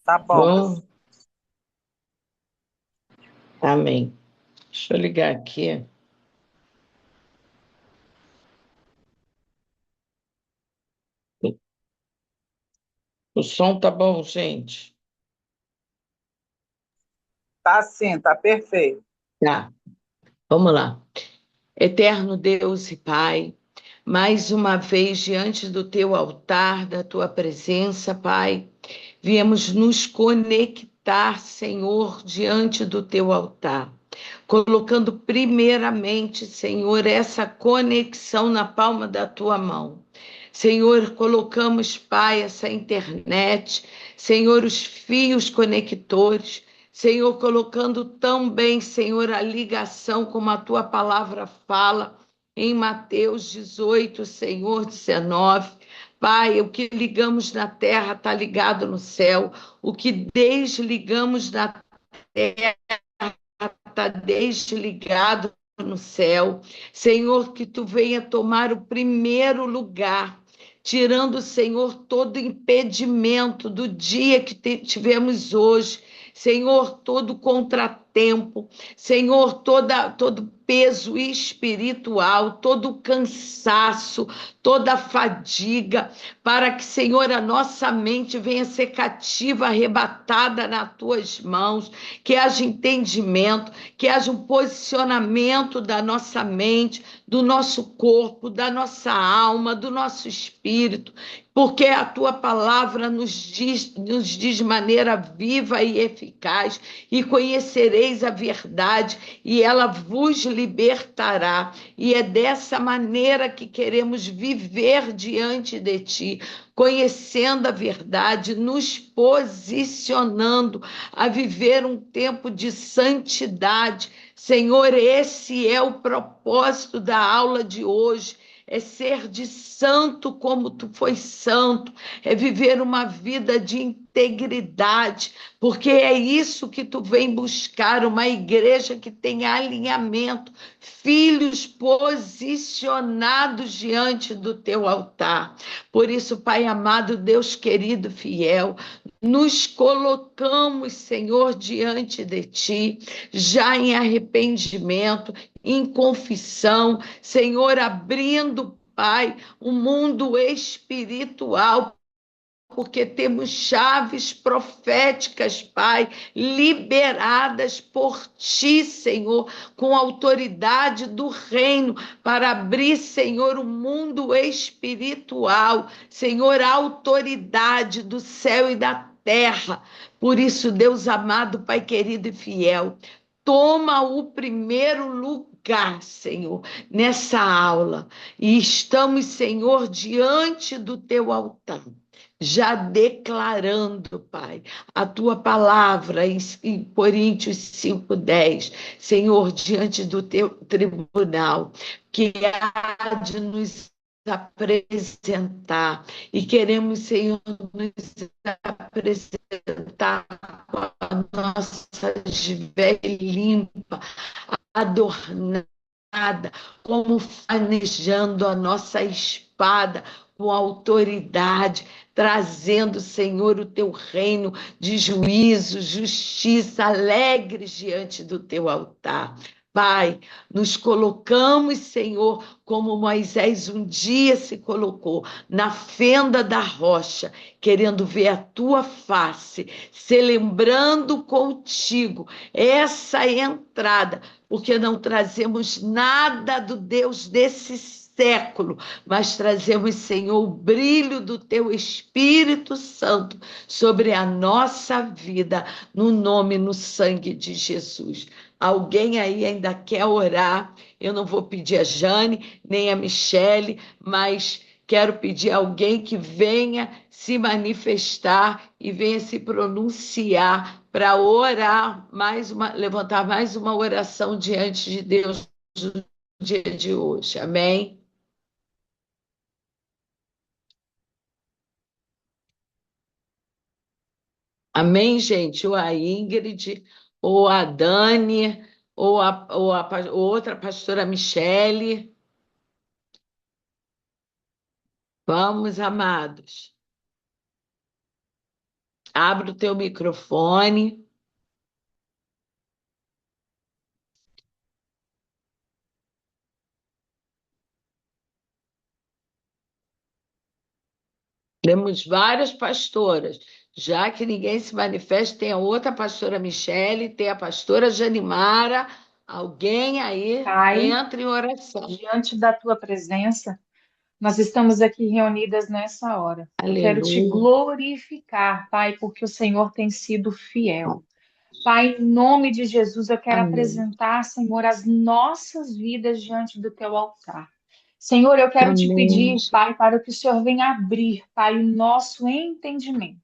Tá bom. Bom, amém. Deixa eu ligar aqui. O som tá bom, gente? Tá sim, tá perfeito. Tá, vamos lá. Eterno Deus e Pai, mais uma vez diante do teu altar, da tua presença, Pai, viemos nos conectar, Senhor, diante do teu altar, colocando primeiramente, Senhor, essa conexão na palma da tua mão. Senhor, colocamos, Pai, essa internet, Senhor, os fios conectores, Senhor, colocando também, Senhor, a ligação, como a tua palavra fala, em Mateus 18, Senhor, 19. Pai, o que ligamos na terra está ligado no céu, o que desligamos na terra está desligado no céu. Senhor, que tu venha tomar o primeiro lugar, tirando, Senhor, todo impedimento do dia que tivemos hoje. Senhor, todo contratempo, Senhor, todo peso espiritual, todo cansaço, toda fadiga, para que, Senhor, a nossa mente venha ser cativa, arrebatada nas tuas mãos, que haja entendimento, que haja um posicionamento da nossa mente, do nosso corpo, da nossa alma, do nosso espírito, porque a tua palavra nos diz de maneira viva e eficaz, e conhecereis a verdade, e ela vos libertará. E é dessa maneira que queremos viver diante de ti, conhecendo a verdade, nos posicionando a viver um tempo de santidade. Senhor, esse é o propósito da aula de hoje. É ser de santo como tu foi santo, é viver uma vida de integridade, porque é isso que tu vem buscar, uma igreja que tem alinhamento, filhos posicionados diante do teu altar. Por isso, Pai amado, Deus querido, fiel, nos colocamos, Senhor, diante de Ti, já em arrependimento, em confissão, Senhor, abrindo, Pai, o mundo espiritual, porque temos chaves proféticas, Pai, liberadas por Ti, Senhor, com autoridade do reino, para abrir, Senhor, o mundo espiritual, Senhor, a autoridade do céu e da terra. Por isso, Deus amado, Pai querido e fiel, toma o primeiro lugar, Senhor, nessa aula. E estamos, Senhor, diante do teu altar, já declarando, Pai, a tua palavra em Coríntios 5:10, Senhor, diante do teu tribunal, que há de nos apresentar, e queremos, Senhor, nos apresentar com a nossa vestes limpa, adornada, como manejando a nossa espada com autoridade, trazendo, Senhor, o teu reino de juízo, justiça, alegres diante do teu altar. Pai, nos colocamos, Senhor, como Moisés um dia se colocou, na fenda da rocha, querendo ver a tua face, se lembrando contigo essa entrada, porque não trazemos nada do Deus desse século, mas trazemos, Senhor, o brilho do teu Espírito Santo sobre a nossa vida, no nome, no sangue de Jesus. Alguém aí ainda quer orar? Eu não vou pedir a Jane, nem a Michele, mas quero pedir a alguém que venha se manifestar e venha se pronunciar para orar levantar mais uma oração diante de Deus no dia de hoje. Amém? Amém, gente? Ou a Ingrid, ou a Dani, ou outra pastora Michele. Vamos, amados. Abre o teu microfone. Temos várias pastoras. Já que ninguém se manifesta, tem a outra pastora Michele, tem a pastora Janimara. Alguém aí Pai, entra em oração. diante da tua presença, nós estamos aqui reunidas nessa hora. Eu quero te Aleluia. glorificar, Pai, porque o Senhor tem sido fiel. Pai, em nome de Jesus, eu quero Amém. apresentar, Senhor, as nossas vidas diante do teu altar. Senhor, eu quero te Amém. pedir, Pai, para que o Senhor venha abrir, Pai, o nosso entendimento,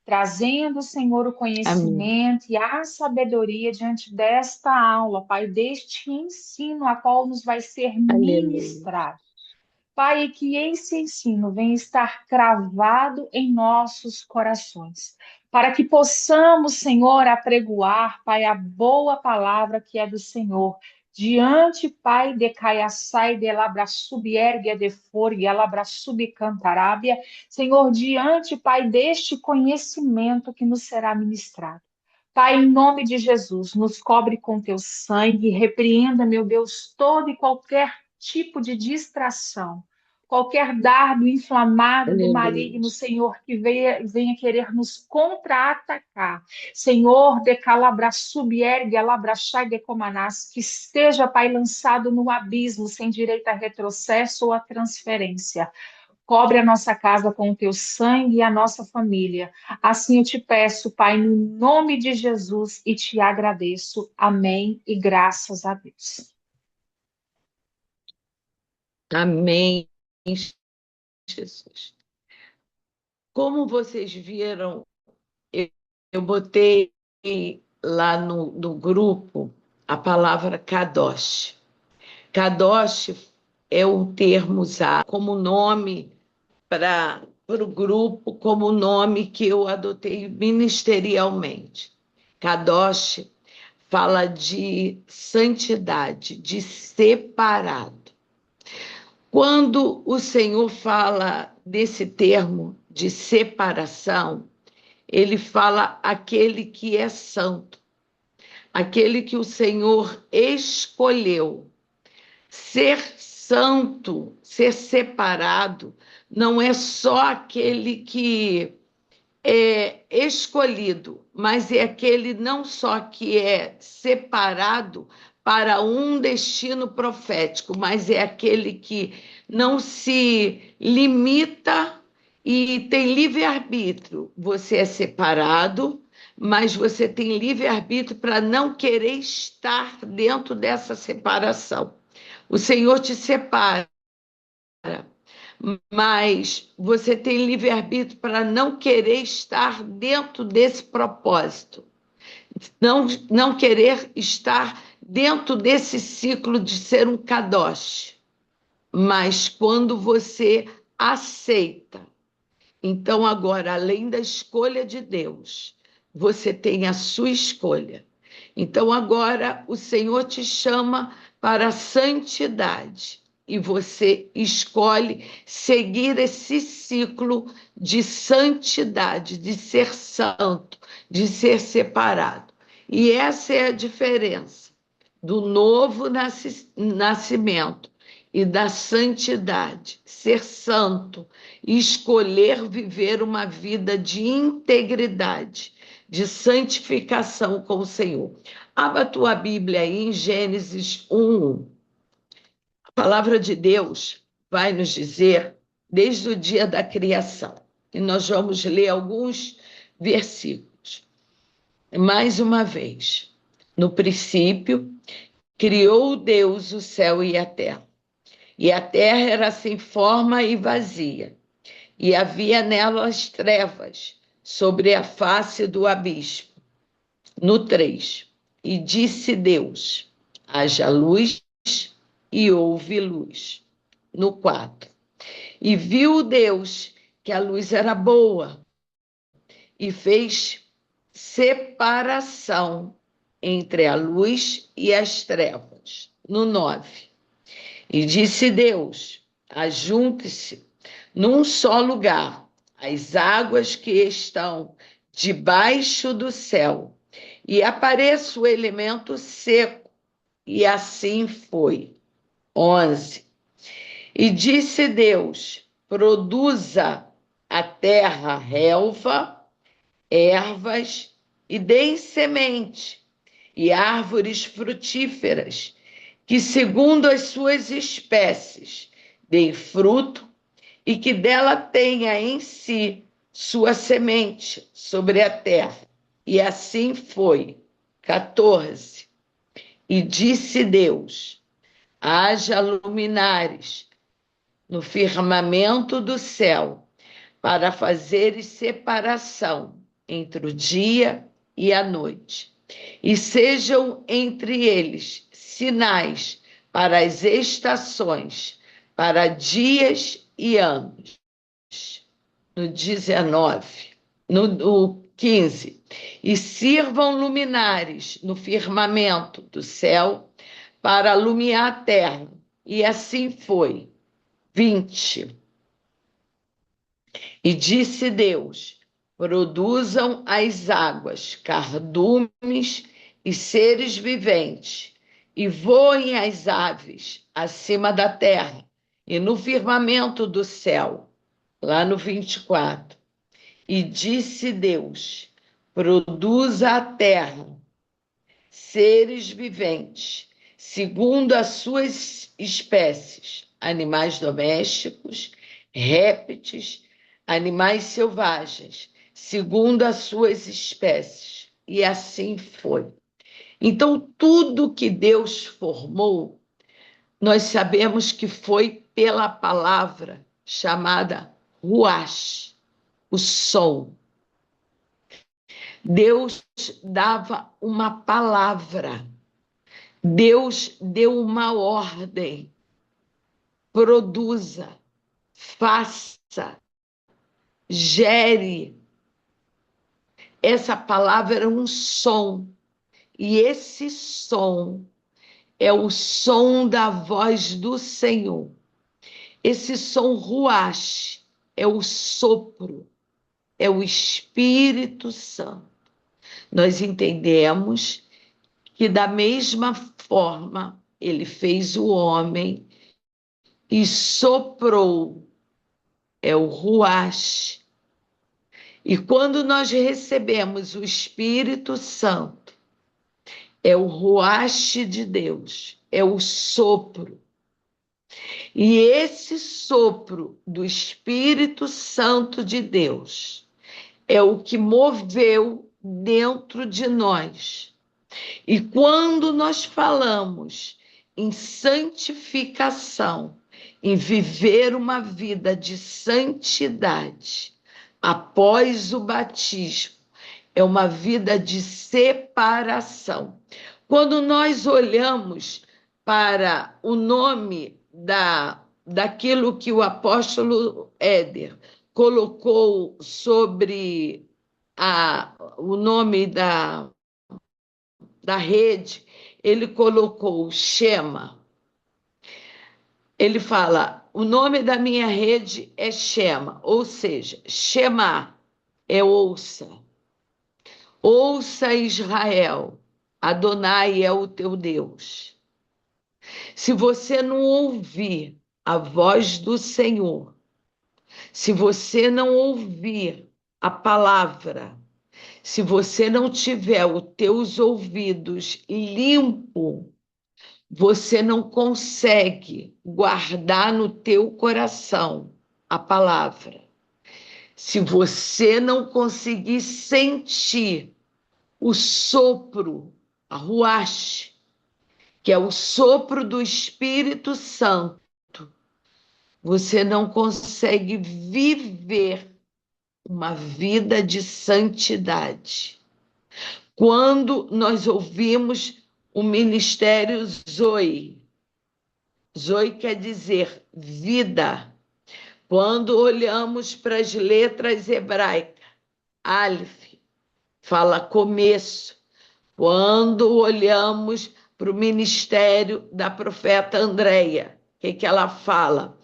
trazendo, Senhor, o Amém. conhecimento e a sabedoria diante desta aula, Pai, deste ensino a qual nos vai ser Aleluia. ministrado. Pai, que esse ensino venha estar cravado em nossos corações, para que possamos, Senhor, apregoar, Pai, a boa palavra que é do Senhor. Diante, Pai, de caiaçai, de labra subergue, de forgue, labra subcantarábia. Senhor, diante, Pai, deste conhecimento que nos será ministrado. Pai, em nome de Jesus, nos cobre com teu sangue, repreenda, meu Deus, todo e qualquer tipo de distração, qualquer dardo inflamado do Aleluia. maligno, Senhor, que venha querer nos contra-atacar. Senhor, de calabra subiergue, alabrachai de comanás, que esteja, Pai, lançado no abismo, sem direito a retrocesso ou a transferência. Cobre a nossa casa com o teu sangue e a nossa família. Assim eu te peço, Pai, no nome de Jesus, e te agradeço. Amém e graças a Deus. Amém, Jesus. Como vocês viram, eu, eu botei lá no grupo a palavra kadosh. Kadosh é um termo usado como nome para o grupo, como nome que eu adotei ministerialmente. Kadosh fala de santidade, de separado. Quando o Senhor fala desse termo de separação, ele fala aquele que é santo, aquele que o Senhor escolheu. Ser santo, ser separado, não é só aquele que é escolhido, mas é aquele não só que é separado para um destino profético, mas é aquele que não se limita e tem livre-arbítrio. Você é separado, mas você tem livre-arbítrio para não querer estar dentro dessa separação. O Senhor te separa, mas você tem livre-arbítrio para não querer estar dentro desse propósito, não querer estar dentro desse ciclo de ser um kadosh. Mas quando você aceita, então agora, além da escolha de Deus, você tem a sua escolha. Então agora o Senhor te chama para a santidade e você escolhe seguir esse ciclo de santidade, de ser santo, de ser separado. E essa é a diferença do novo nascimento e da santidade, ser santo e escolher viver uma vida de integridade, de santificação com o Senhor. Abra a tua Bíblia aí em Gênesis 1. A palavra de Deus vai nos dizer desde o dia da criação. E nós vamos ler alguns versículos. Mais uma vez. No princípio, criou Deus o céu e a terra. E a terra era sem forma e vazia, e havia nelas trevas sobre a face do abismo. No 3, e disse Deus: haja luz, e houve luz. No 4, e viu Deus que a luz era boa, e fez separação entre a luz e as trevas. No 9, e disse Deus: ajunte-se num só lugar as águas que estão debaixo do céu, e apareça o elemento seco. E assim foi. 11. E disse Deus: produza a terra relva, ervas, e deem semente, e árvores frutíferas, que segundo as suas espécies deem fruto, e que dela tenha em si sua semente sobre a terra. E assim foi. 14. E disse Deus: haja luminares no firmamento do céu, para fazeres separação entre o dia e a noite, e sejam entre eles sinais para as estações, para dias e anos. No 19, no 15, e sirvam luminares no firmamento do céu para alumiar a terra. E assim foi. 20. E disse Deus: produzam as águas, cardumes e seres viventes, e voem as aves acima da terra e no firmamento do céu. Lá no 24. E disse Deus: produza a terra seres viventes, segundo as suas espécies, animais domésticos, répteis, animais selvagens, segundo as suas espécies. E assim foi. Então, tudo que Deus formou, nós sabemos que foi pela palavra chamada Ruach, o som. Deus dava uma palavra, Deus deu uma ordem: produza, faça, gere. Essa palavra era um som, e esse som é o som da voz do Senhor. Esse som ruach é o sopro, é o Espírito Santo. Nós entendemos que da mesma forma ele fez o homem e soprou, é o ruach. E quando nós recebemos o Espírito Santo, é o ruach de Deus, é o sopro. E esse sopro do Espírito Santo de Deus é o que moveu dentro de nós. E quando nós falamos em santificação, em viver uma vida de santidade, após o batismo, é uma vida de separação. Quando nós olhamos para o nome daquilo que o apóstolo Éder colocou sobre o nome da rede, ele colocou Shema. Ele fala: o nome da minha rede é Shema, ou seja, Shema é ouça. Ouça, Israel, Adonai é o teu Deus. Se você não ouvir a voz do Senhor, se você não ouvir a palavra, se você não tiver os teus ouvidos limpos, você não consegue guardar no teu coração a palavra. Se você não conseguir sentir o sopro, a ruach, que é o sopro do Espírito Santo, você não consegue viver uma vida de santidade. Quando nós ouvimos o ministério Zoe, Zoe quer dizer vida. Quando olhamos para as letras hebraicas, Aleph fala começo. Quando olhamos para o ministério da profeta Andreia, o que ela fala?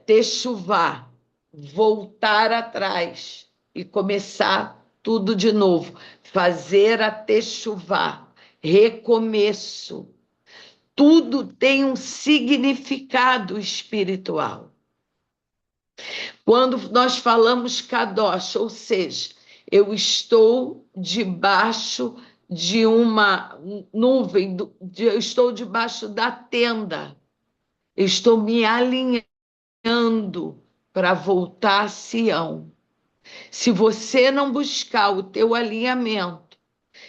Techuvá, voltar atrás e começar tudo de novo, fazer a techuvá, recomeço. Tudo tem um significado espiritual. Quando nós falamos kadosh, ou seja, eu estou debaixo de uma nuvem, eu estou debaixo da tenda, eu estou me alinhando para voltar a Sião. Se você não buscar o teu alinhamento,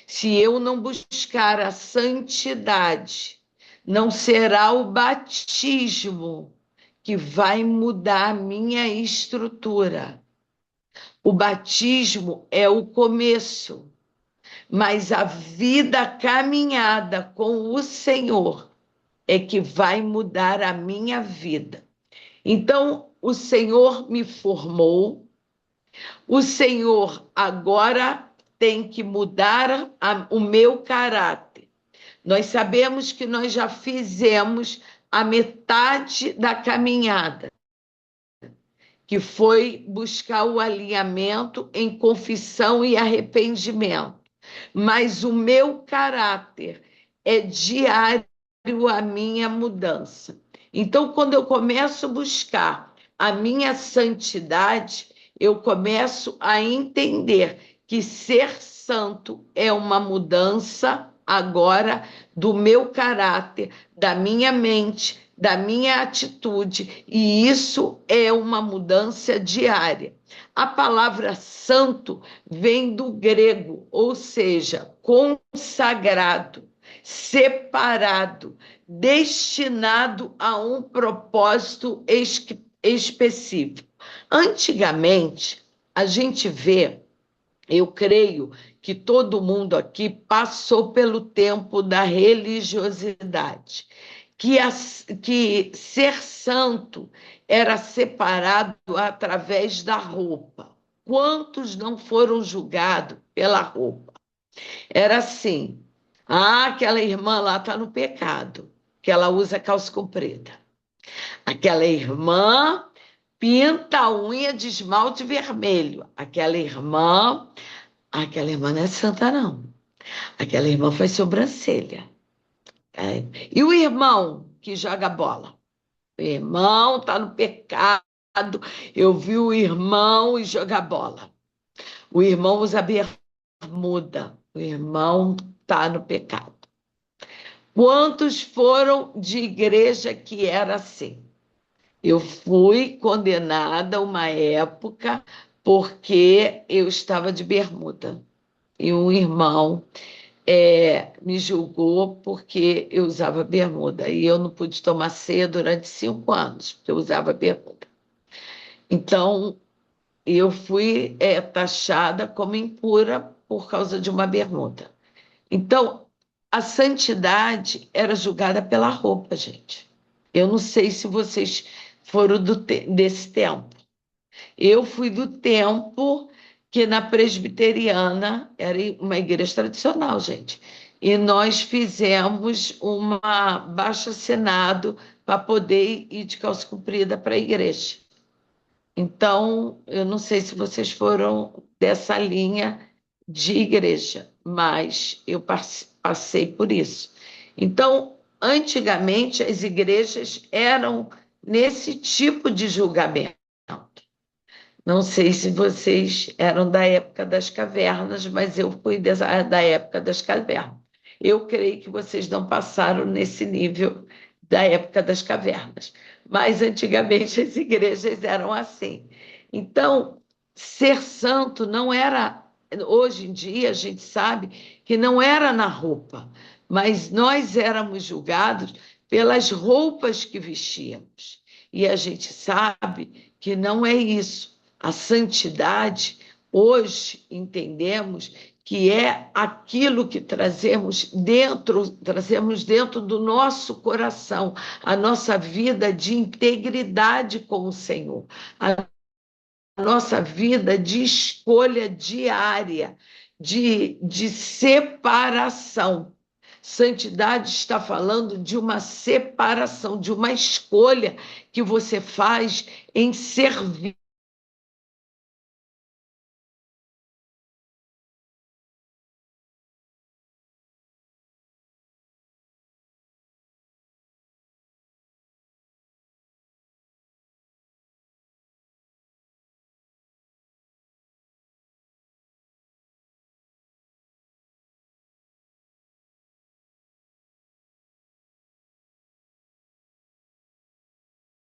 se eu não buscar a santidade, não será o batismo que vai mudar a minha estrutura. O batismo é o começo, mas a vida caminhada com o Senhor é que vai mudar a minha vida. Então, o Senhor me formou, o Senhor agora tem que mudar o meu caráter. Nós sabemos que nós já fizemos a metade da caminhada, que foi buscar o alinhamento em confissão e arrependimento. Mas o meu caráter é diário a minha mudança. Então, quando eu começo a buscar a minha santidade, eu começo a entender que ser santo é uma mudança agora do meu caráter, da minha mente, da minha atitude, e isso é uma mudança diária. A palavra santo vem do grego, ou seja, consagrado, separado, destinado a um propósito específico. Antigamente, a gente vê, eu creio que todo mundo aqui passou pelo tempo da religiosidade, que ser santo era separado através da roupa. Quantos não foram julgados pela roupa? Era assim, aquela irmã lá está no pecado, que ela usa calça comprida. Aquela irmã pinta a unha de esmalte vermelho. Aquela irmã não é santa, não. Aquela irmã faz sobrancelha. E o irmão que joga bola? O irmão está no pecado. Eu vi o irmão e jogar bola. O irmão usa bermuda. O irmão está no pecado. Quantos foram de igreja que era assim? Eu fui condenada uma época porque eu estava de bermuda. E um irmão me julgou porque eu usava bermuda. E eu não pude tomar ceia durante 5 anos, porque eu usava bermuda. Então, eu fui taxada como impura por causa de uma bermuda. Então, a santidade era julgada pela roupa, gente. Eu não sei se vocês foram desse tempo. Eu fui do tempo que na presbiteriana era uma igreja tradicional, gente. E nós fizemos uma abaixo-assinado para poder ir de calça comprida para a igreja. Então, eu não sei se vocês foram dessa linha de igreja, mas eu passei por isso. Então, antigamente, as igrejas eram nesse tipo de julgamento. Não sei se vocês eram da época das cavernas, mas eu fui da época das cavernas. Eu creio que vocês não passaram nesse nível da época das cavernas, mas antigamente as igrejas eram assim. Então, ser santo não era. Hoje em dia, a gente sabe que não era na roupa, mas nós éramos julgados pelas roupas que vestíamos. E a gente sabe que não é isso. A santidade, hoje entendemos que é aquilo que trazemos dentro do nosso coração, a nossa vida de integridade com o Senhor, a nossa vida de escolha diária, de separação. Santidade está falando de uma separação, de uma escolha que você faz em servir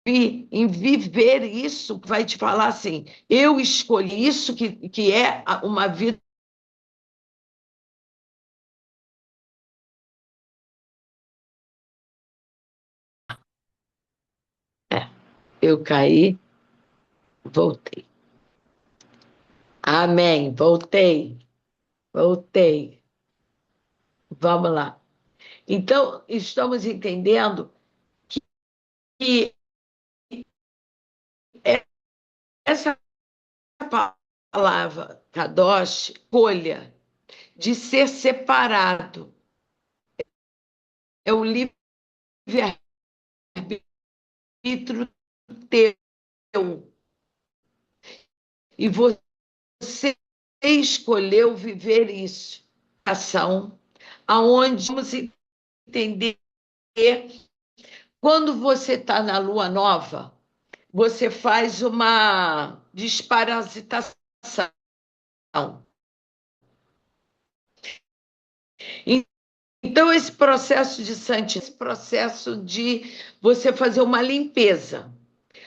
em viver isso, vai te falar assim: eu escolhi isso, que é uma vida. É, eu caí, voltei. Amém, voltei, voltei. Vamos lá. Então, estamos entendendo que essa palavra, kadosh, escolha, de ser separado, é o livre-arbítrio teu. E você escolheu viver isso. Ação, aonde vamos entender, quando você está na lua nova, você faz uma desparasitação. Então, esse processo de santificação, esse processo de você fazer uma limpeza.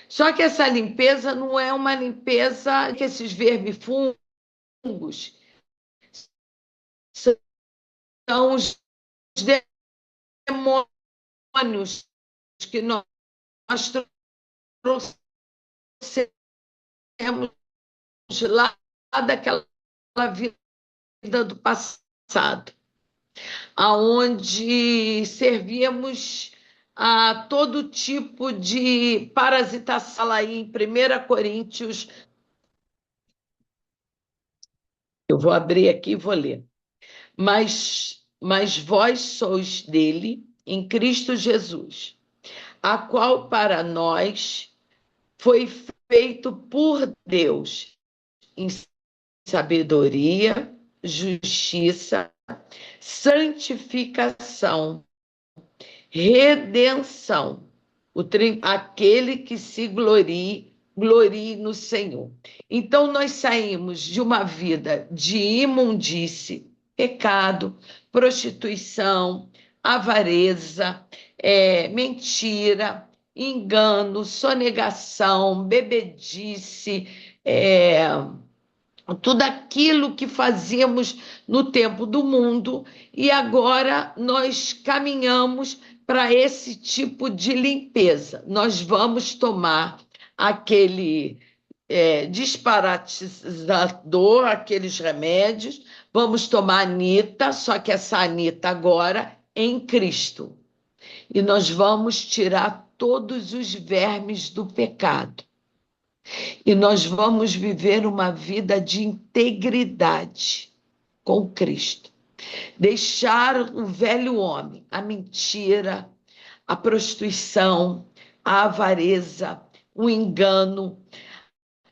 Só que essa limpeza não é uma limpeza que esses vermifungos são os demônios que nós trouxemos lá daquela vida do passado, aonde servíamos a todo tipo de parasitação. Lá em 1 Coríntios, eu vou abrir aqui e vou ler. Mas vós sois dele, em Cristo Jesus, a qual para nós foi feito por Deus em sabedoria, justiça, santificação, redenção. Aquele que se glorie, glorie no Senhor. Então, nós saímos de uma vida de imundície, pecado, prostituição, avareza, mentira, engano, sonegação, bebedice, tudo aquilo que fazíamos no tempo do mundo, e agora nós caminhamos para esse tipo de limpeza. Nós vamos tomar aquele disparatizador, aqueles remédios, vamos tomar Anita, só que essa Anita agora em Cristo. E nós vamos tirar todos os vermes do pecado. E nós vamos viver uma vida de integridade com Cristo. Deixar o velho homem, a mentira, a prostituição, a avareza, o engano,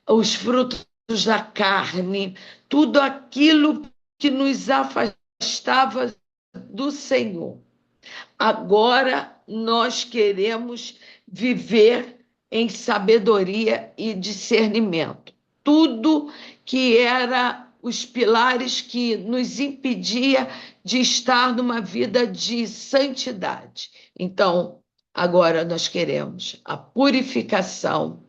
os frutos da carne, tudo aquilo que nos afastava do Senhor. Agora nós queremos viver em sabedoria e discernimento. Tudo que era os pilares que nos impedia de estar numa vida de santidade. Então, agora nós queremos a purificação,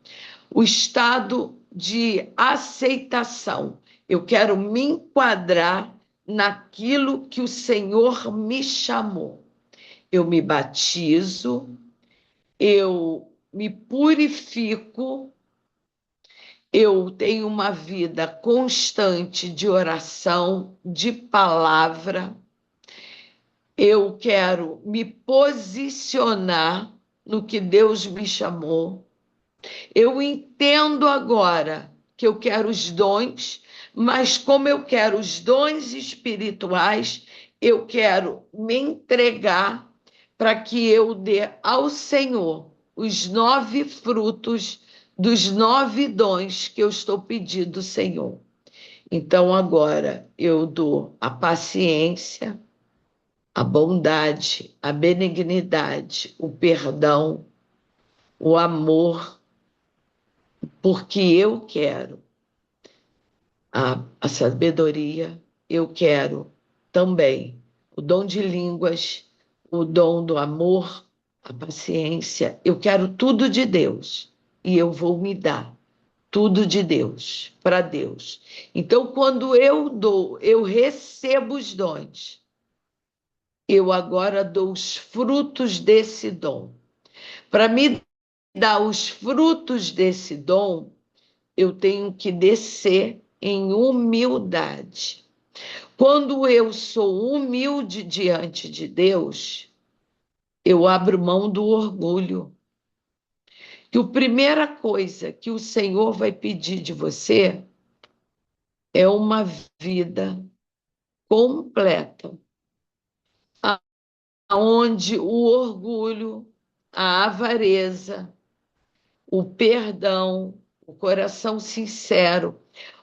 o estado de aceitação. Eu quero me enquadrar naquilo que o Senhor me chamou. Eu me batizo, eu me purifico, eu tenho uma vida constante de oração, de palavra. Eu quero me posicionar no que Deus me chamou. Eu entendo agora que eu quero os dons, mas como eu quero os dons espirituais, eu quero me entregar para que eu dê ao Senhor os 9 frutos dos 9 dons que eu estou pedindo, Senhor. Então agora eu dou a paciência, a bondade, a benignidade, o perdão, o amor, porque eu quero a sabedoria, eu quero também o dom de línguas, o dom do amor, a paciência. Eu quero tudo de Deus e eu vou me dar tudo de Deus, para Deus. Então, quando eu dou, eu recebo os dons. Eu agora dou os frutos desse dom. Para me dar os frutos desse dom, eu tenho que descer em humildade. Quando eu sou humilde diante de Deus, eu abro mão do orgulho. Que a primeira coisa que o Senhor vai pedir de você é uma vida completa, onde o orgulho, a avareza, o perdão, o coração sincero,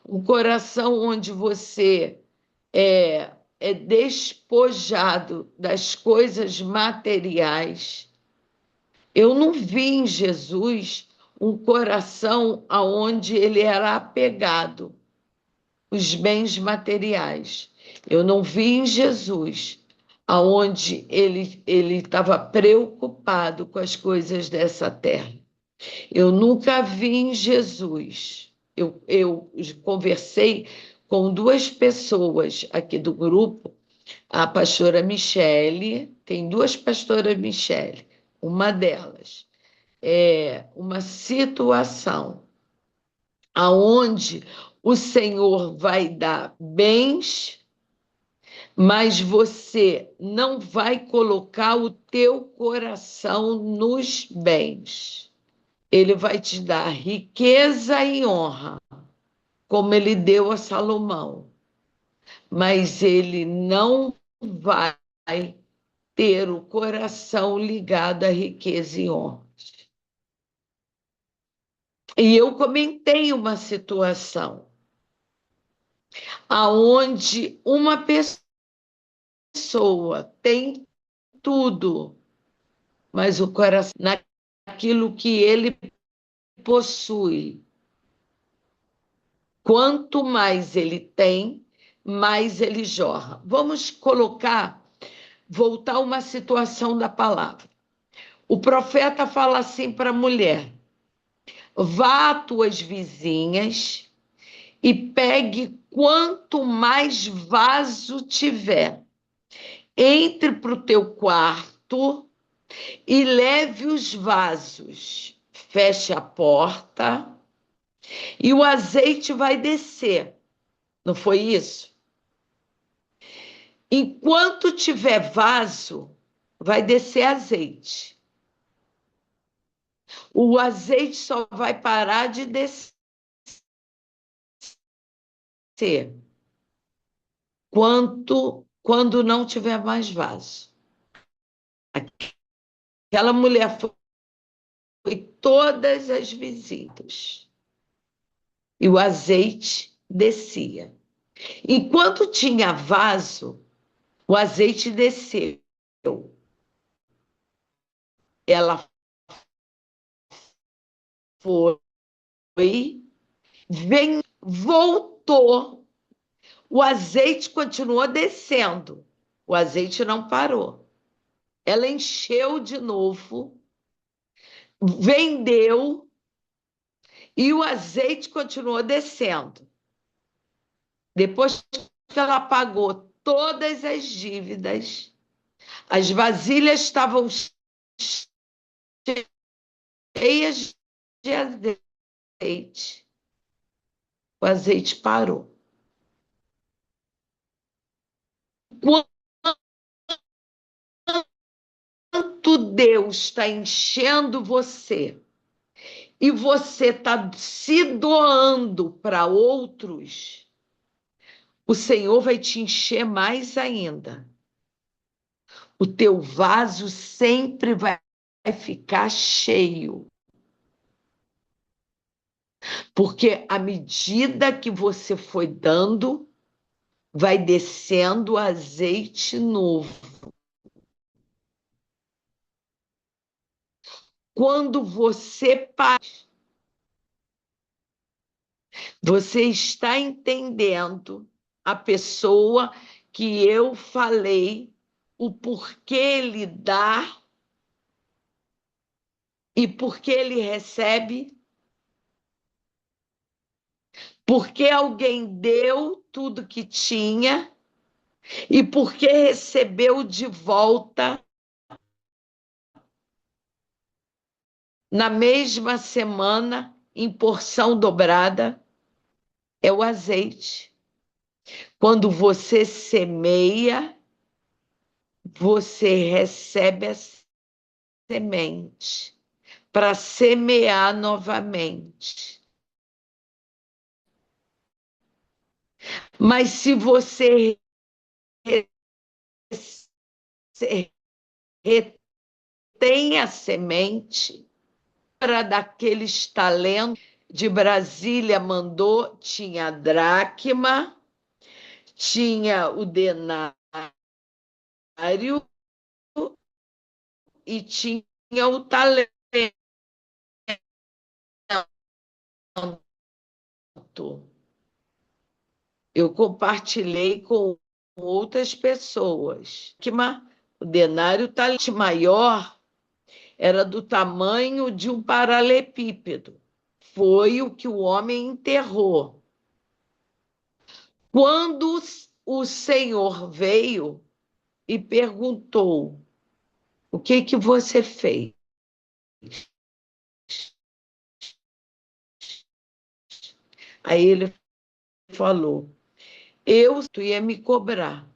um coração onde você é despojado das coisas materiais. Eu não vi em Jesus um coração aonde ele era apegado aos bens materiais. Eu não vi em Jesus aonde ele estava preocupado com as coisas dessa terra. Eu nunca vi em Jesus. Eu conversei com duas pessoas aqui do grupo, a pastora Michele, tem duas pastoras Michele, uma delas é uma situação aonde o Senhor vai dar bens, mas você não vai colocar o teu coração nos bens. Ele vai te dar riqueza e honra, como ele deu a Salomão, mas ele não vai ter o coração ligado à riqueza e honra. E eu comentei uma situação aonde uma pessoa tem tudo, mas o coração naquilo que ele possui. Quanto mais ele tem, mais ele jorra. Vamos voltar a uma situação da palavra. O profeta fala assim para a mulher: vá às tuas vizinhas e pegue quanto mais vaso tiver. Entre para o teu quarto e leve os vasos. Feche a porta e o azeite vai descer. Não foi isso? Enquanto tiver vaso, vai descer azeite. O azeite só vai parar de descer quando não tiver mais vaso. Aquela mulher foi todas as visitas e o azeite descia. Enquanto tinha vaso, o azeite desceu. Ela foi, voltou. O azeite continuou descendo. O azeite não parou. Ela encheu de novo, vendeu e o azeite continuou descendo. Depois que ela pagou todas as dívidas, as vasilhas estavam cheias de azeite. O azeite parou. Quanto Deus está enchendo você e você está se doando para outros, o Senhor vai te encher mais ainda. O teu vaso sempre vai ficar cheio. Porque à medida que você foi dando, vai descendo azeite novo. Quando você você está entendendo a pessoa que eu falei, o porquê ele dá E porque ele recebe? Porque alguém deu tudo que tinha e porque recebeu de volta na mesma semana, em porção dobrada, é o azeite. Quando você semeia, você recebe a semente para semear novamente. Mas se você retém a semente, para daqueles talentos de Brasília mandou, tinha a dracma, tinha o denário e tinha o talento. Eu compartilhei com outras pessoas. O denário talento maior era do tamanho de um paralelepípedo. Foi o que o homem enterrou. Quando o Senhor veio e perguntou: o que que você fez? Aí ele falou: tu ia me cobrar,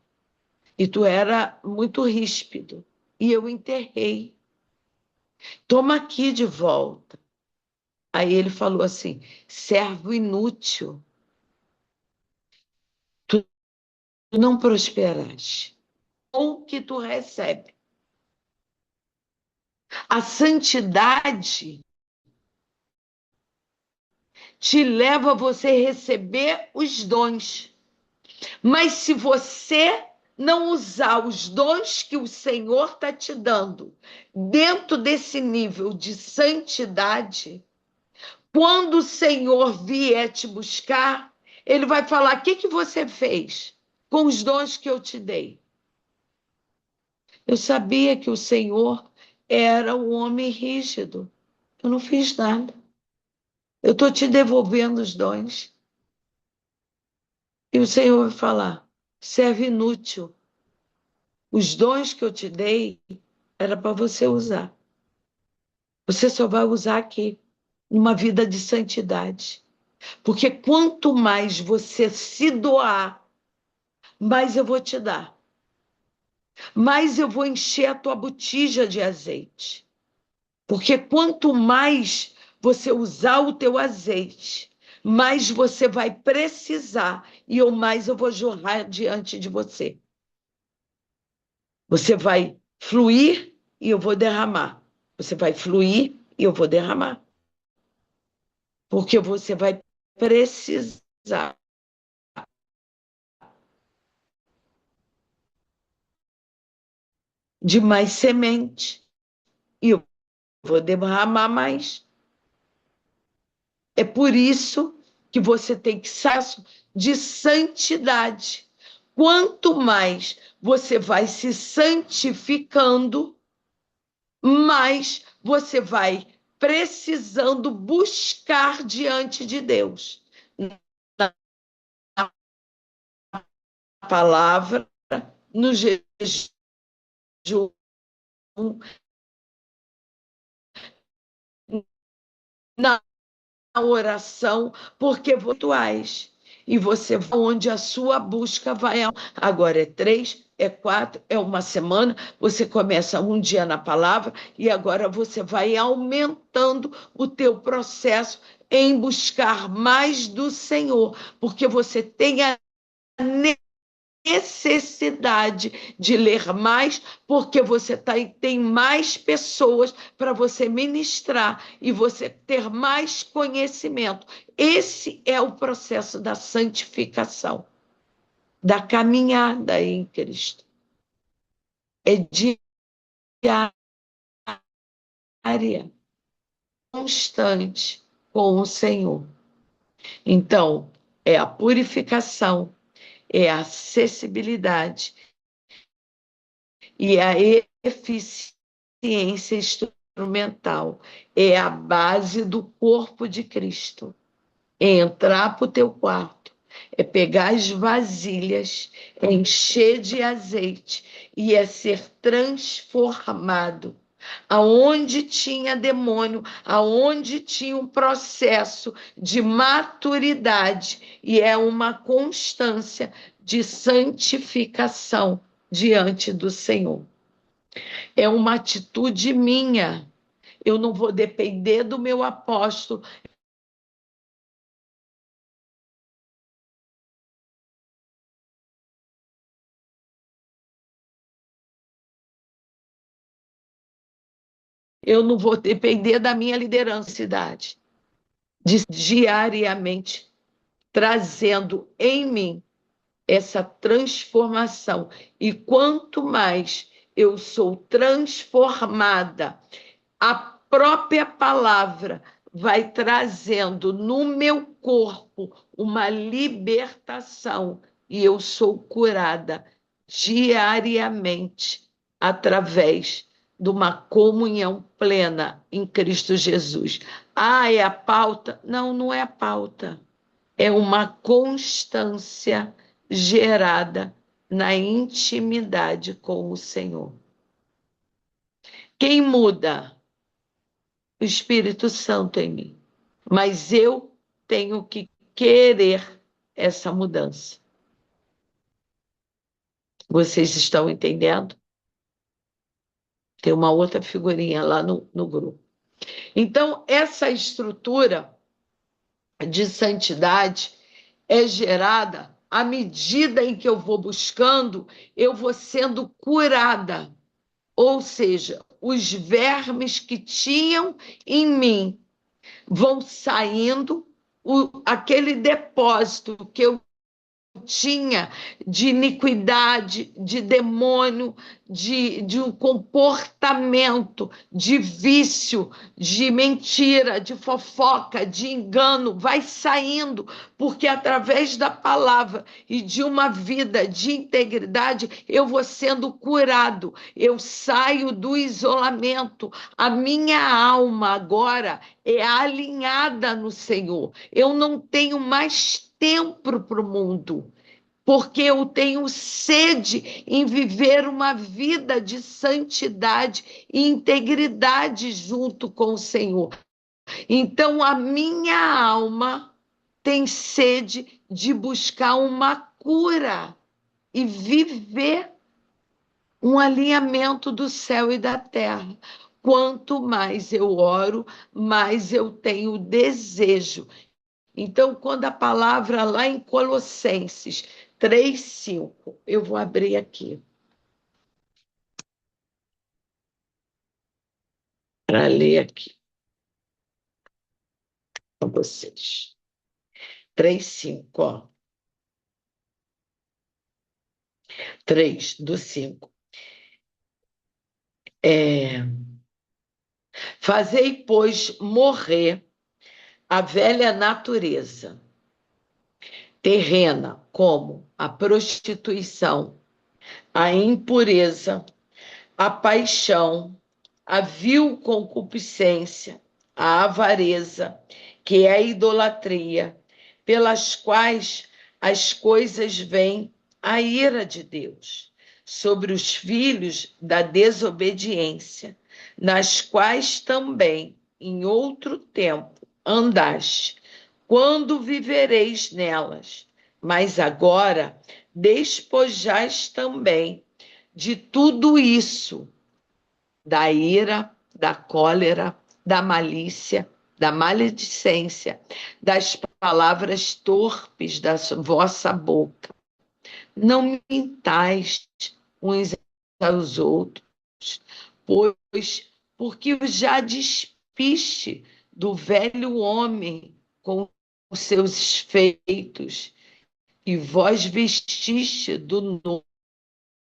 e tu era muito ríspido, e eu enterrei. Toma aqui de volta. Aí ele falou assim: servo inútil, tu não prosperaste. O que tu recebe? A santidade te leva a você receber os dons. Mas se você não usar os dons que o Senhor está te dando dentro desse nível de santidade, quando o Senhor vier te buscar, ele vai falar: o que que você fez com os dons que eu te dei? Eu sabia que o Senhor era um homem rígido. Eu não fiz nada. Eu estou te devolvendo os dons. E o Senhor vai falar: serve inútil. Os dons que eu te dei era para você usar. Você só vai usar aqui, numa vida de santidade. Porque quanto mais você se doar, mais eu vou te dar. Mais eu vou encher a tua botija de azeite. Porque quanto mais você usar o teu azeite, mais você vai precisar e mais eu vou jorrar diante de você. Você vai fluir e eu vou derramar. Você vai fluir e eu vou derramar. Porque você vai precisar de mais semente e eu vou derramar mais. É por isso que você tem que ser de santidade. Quanto mais você vai se santificando, mais você vai precisando buscar diante de Deus. Na palavra, no jejum, na oração, porque virtuais. E você vai onde a sua busca vai. Agora é 3, é 4, é uma semana. Você começa um dia na palavra e agora você vai aumentando o teu processo em buscar mais do Senhor, porque você tem a necessidade de ler mais, porque você tem mais pessoas para você ministrar e você ter mais conhecimento. Esse é o processo da santificação, da caminhada em Cristo. É diária, constante com o Senhor. Então, é a purificação, é a acessibilidade e a eficiência instrumental, é a base do corpo de Cristo. É entrar para o teu quarto, é pegar as vasilhas, é encher de azeite e é ser transformado. Aonde tinha demônio, aonde tinha um processo de maturidade, e é uma constância de santificação diante do Senhor. É uma atitude minha. Eu não vou depender do meu apóstolo. Eu não vou depender da minha liderança, cidade, diariamente trazendo em mim essa transformação. E quanto mais eu sou transformada, a própria palavra vai trazendo no meu corpo uma libertação e eu sou curada diariamente através de uma comunhão plena em Cristo Jesus. Ah, é a pauta? Não, não é a pauta. É uma constância gerada na intimidade com o Senhor. Quem muda? O Espírito Santo em mim. Mas eu tenho que querer essa mudança. Vocês estão entendendo? Tem uma outra figurinha lá no grupo. Então, essa estrutura de santidade é gerada à medida em que eu vou buscando, eu vou sendo curada. Ou seja, os vermes que tinham em mim vão saindo, aquele depósito que eu tinha de iniquidade, de demônio, de um comportamento, de vício, de mentira, de fofoca, de engano, vai saindo, porque através da palavra e de uma vida de integridade, eu vou sendo curado, eu saio do isolamento, a minha alma agora é alinhada no Senhor, eu não tenho mais tempo para o mundo, porque eu tenho sede em viver uma vida de santidade e integridade junto com o Senhor. Então, a minha alma tem sede de buscar uma cura e viver um alinhamento do céu e da terra. Quanto mais eu oro, mais eu tenho desejo. Então, quando a palavra lá em Colossenses 3:5, eu vou abrir aqui para ler aqui com vocês. 3:5, ó. 3:5. Fazei, pois, morrer a velha natureza terrena, como a prostituição, a impureza, a paixão, a vil concupiscência, a avareza, que é a idolatria, pelas quais as coisas vêm a ira de Deus sobre os filhos da desobediência, nas quais também, em outro tempo, andaste, quando vivereis nelas. Mas agora despojais também de tudo isso, da ira, da cólera, da malícia, da maledicência, das palavras torpes da vossa boca. Não mintais uns aos outros, pois porque já despiste do velho homem com os seus feitos, e vós vestiste do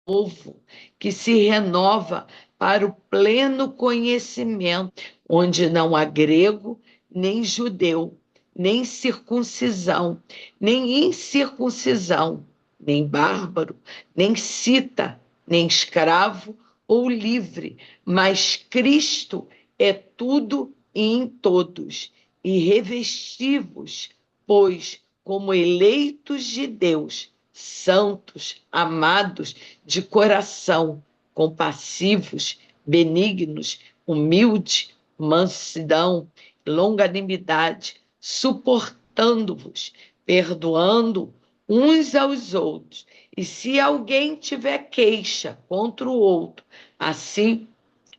novo, que se renova para o pleno conhecimento, onde não há grego, nem judeu, nem circuncisão, nem incircuncisão, nem bárbaro, nem cita, nem escravo ou livre, mas Cristo é tudo e em todos, e revesti-vos, pois, como eleitos de Deus, santos, amados de coração, compassivos, benignos, humildes, mansidão, longanimidade, suportando-vos, perdoando uns aos outros. E se alguém tiver queixa contra o outro, assim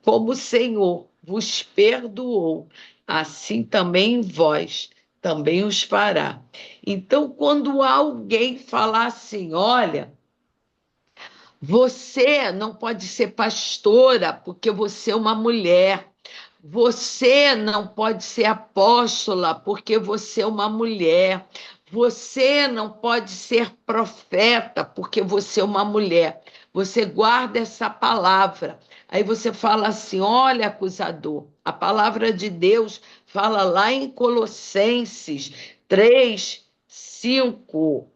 como o Senhor vos perdoou, assim também vós também os fará. Então, quando alguém falar assim, olha, você não pode ser pastora porque você é uma mulher. Você não pode ser apóstola porque você é uma mulher. Você não pode ser profeta porque você é uma mulher. Você guarda essa palavra. Aí você fala assim: olha, acusador, a palavra de Deus fala lá em Colossenses 3:5,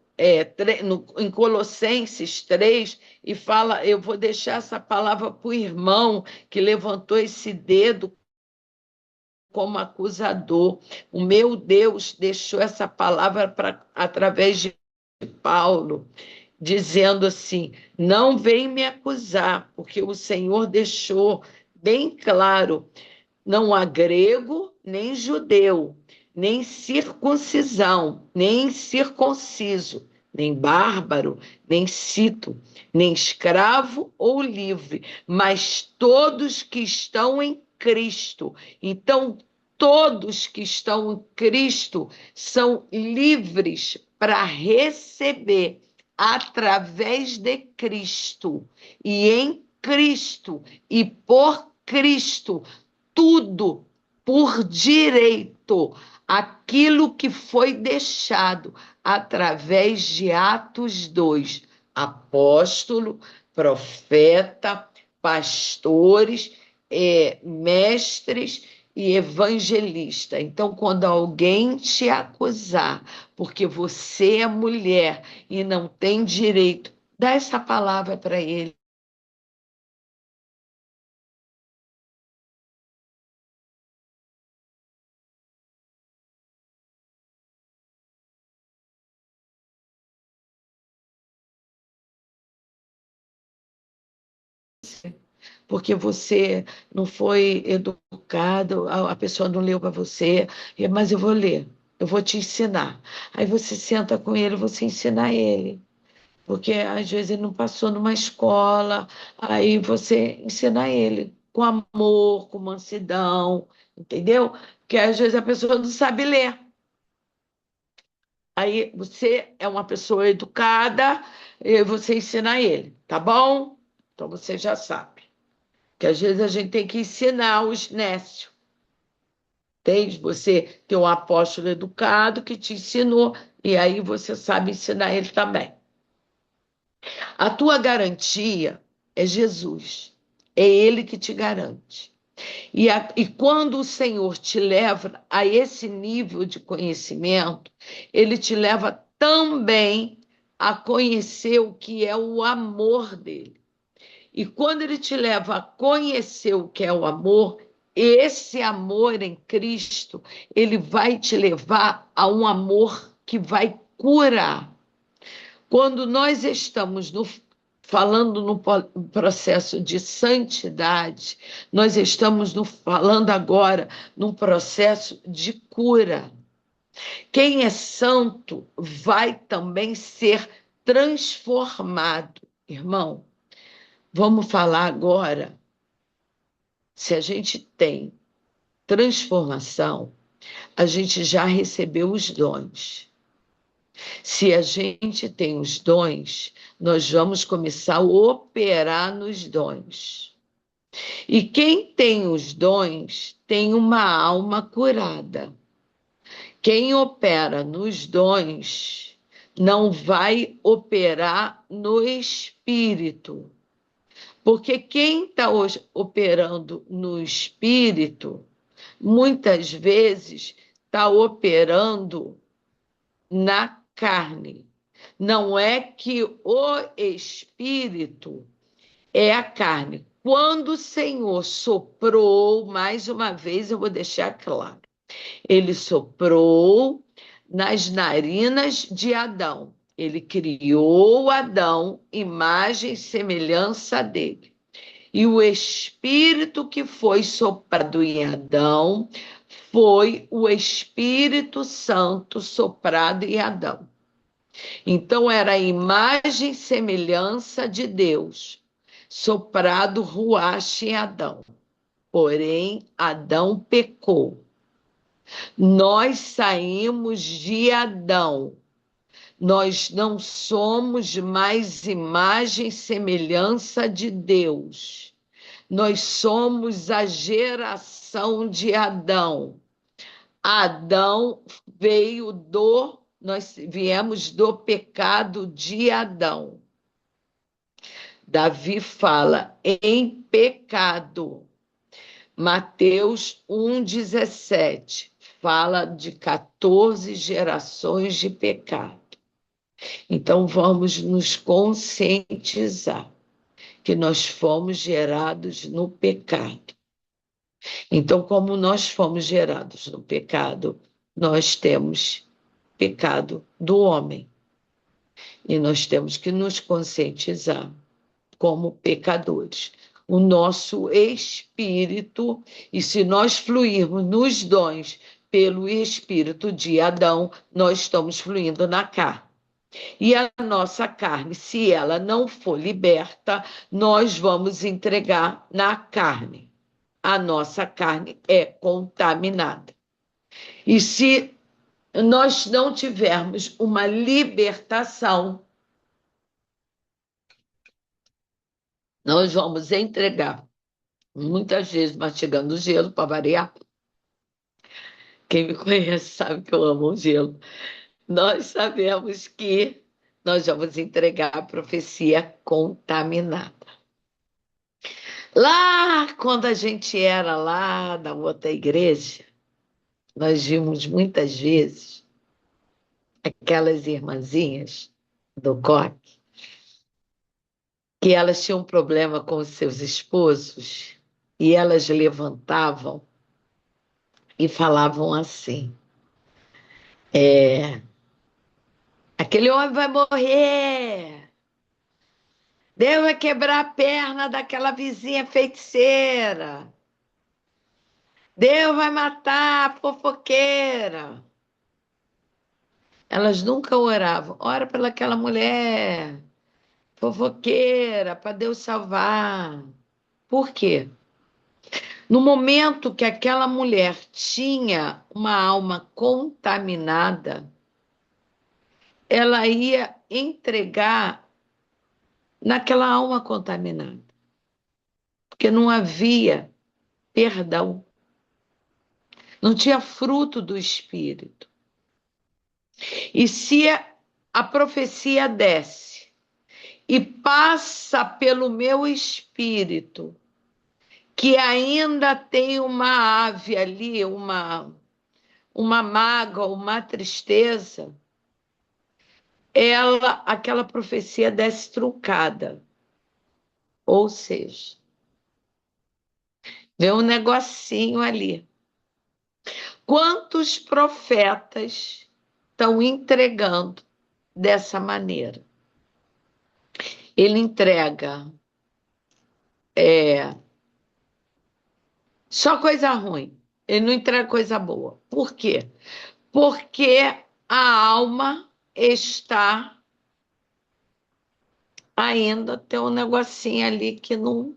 em Colossenses 3, e fala: eu vou deixar essa palavra para o irmão que levantou esse dedo como acusador. O meu Deus deixou essa palavra através de Paulo, dizendo assim: não vem me acusar, porque o Senhor deixou bem claro: não há grego, nem judeu, nem circuncisão, nem circunciso, nem bárbaro, nem cito, nem escravo ou livre, mas todos que estão em Cristo. Então, todos que estão em Cristo são livres para receber através de Cristo e em Cristo e por Cristo tudo por direito, aquilo que foi deixado através de Atos 2, apóstolo, profeta, pastores, mestres e evangelista. Então, quando alguém te acusar, porque você é mulher e não tem direito, dá essa palavra para ele. Porque você não foi educado, a pessoa não leu para você, mas eu vou ler, eu vou te ensinar. Aí você senta com ele, você ensina ele, porque às vezes ele não passou numa escola, aí você ensina ele com amor, com mansidão, entendeu? Porque às vezes a pessoa não sabe ler. Aí você é uma pessoa educada, e você ensina ele, tá bom? Então você já sabe. Que às vezes a gente tem que ensinar os nécios. Entende? Você tem um apóstolo educado que te ensinou, e aí você sabe ensinar ele também. A tua garantia é Jesus. É Ele que te garante. E quando o Senhor te leva a esse nível de conhecimento, Ele te leva também a conhecer o que é o amor dele. E quando ele te leva a conhecer o que é o amor, esse amor em Cristo, ele vai te levar a um amor que vai curar. Quando nós estamos falando no processo de santidade, nós estamos falando agora num processo de cura. Quem é santo vai também ser transformado, irmão. Vamos falar agora, se a gente tem transformação, a gente já recebeu os dons. Se a gente tem os dons, nós vamos começar a operar nos dons. E quem tem os dons tem uma alma curada. Quem opera nos dons não vai operar no espírito. Porque quem está operando no espírito, muitas vezes está operando na carne. Não é que o espírito é a carne. Quando o Senhor soprou, mais uma vez eu vou deixar claro, ele soprou nas narinas de Adão. Ele criou Adão, imagem e semelhança dele. E o Espírito que foi soprado em Adão foi o Espírito Santo soprado em Adão. Então era a imagem e semelhança de Deus, soprado ruach em Adão. Porém, Adão pecou. Nós saímos de Adão. Nós não somos mais imagem e semelhança de Deus. Nós somos a geração de Adão. Adão nós viemos do pecado de Adão. Davi fala em pecado. Mateus 1,17 fala de 14 gerações de pecado. Então vamos nos conscientizar que nós fomos gerados no pecado. Então, como nós fomos gerados no pecado, nós temos pecado do homem. E nós temos que nos conscientizar como pecadores. O nosso espírito, e se nós fluirmos nos dons pelo espírito de Adão, nós estamos fluindo na carne. E a nossa carne, se ela não for liberta, nós vamos entregar na carne. A nossa carne é contaminada. E se nós não tivermos uma libertação, nós vamos entregar, muitas vezes mastigando gelo, para variar. Quem me conhece sabe que eu amo o gelo. Nós sabemos que nós vamos entregar a profecia contaminada. Lá, quando a gente era lá na outra igreja, nós vimos muitas vezes aquelas irmãzinhas do coque, que elas tinham um problema com os seus esposos e elas levantavam e falavam assim: aquele homem vai morrer, Deus vai quebrar a perna daquela vizinha feiticeira, Deus vai matar a fofoqueira. Elas nunca oravam. Ora pelaquela mulher fofoqueira, para Deus salvar. Por quê? No momento que aquela mulher tinha uma alma contaminada, ela ia entregar naquela alma contaminada. Porque não havia perdão. Não tinha fruto do Espírito. E se a profecia desce e passa pelo meu espírito, que ainda tem uma ave ali, uma mágoa, uma tristeza, aquela profecia desce truncada. Ou seja, vê um negocinho ali. Quantos profetas estão entregando dessa maneira? Ele entrega só coisa ruim. Ele não entrega coisa boa. Por quê? Porque a alma está ainda, tem um negocinho ali que não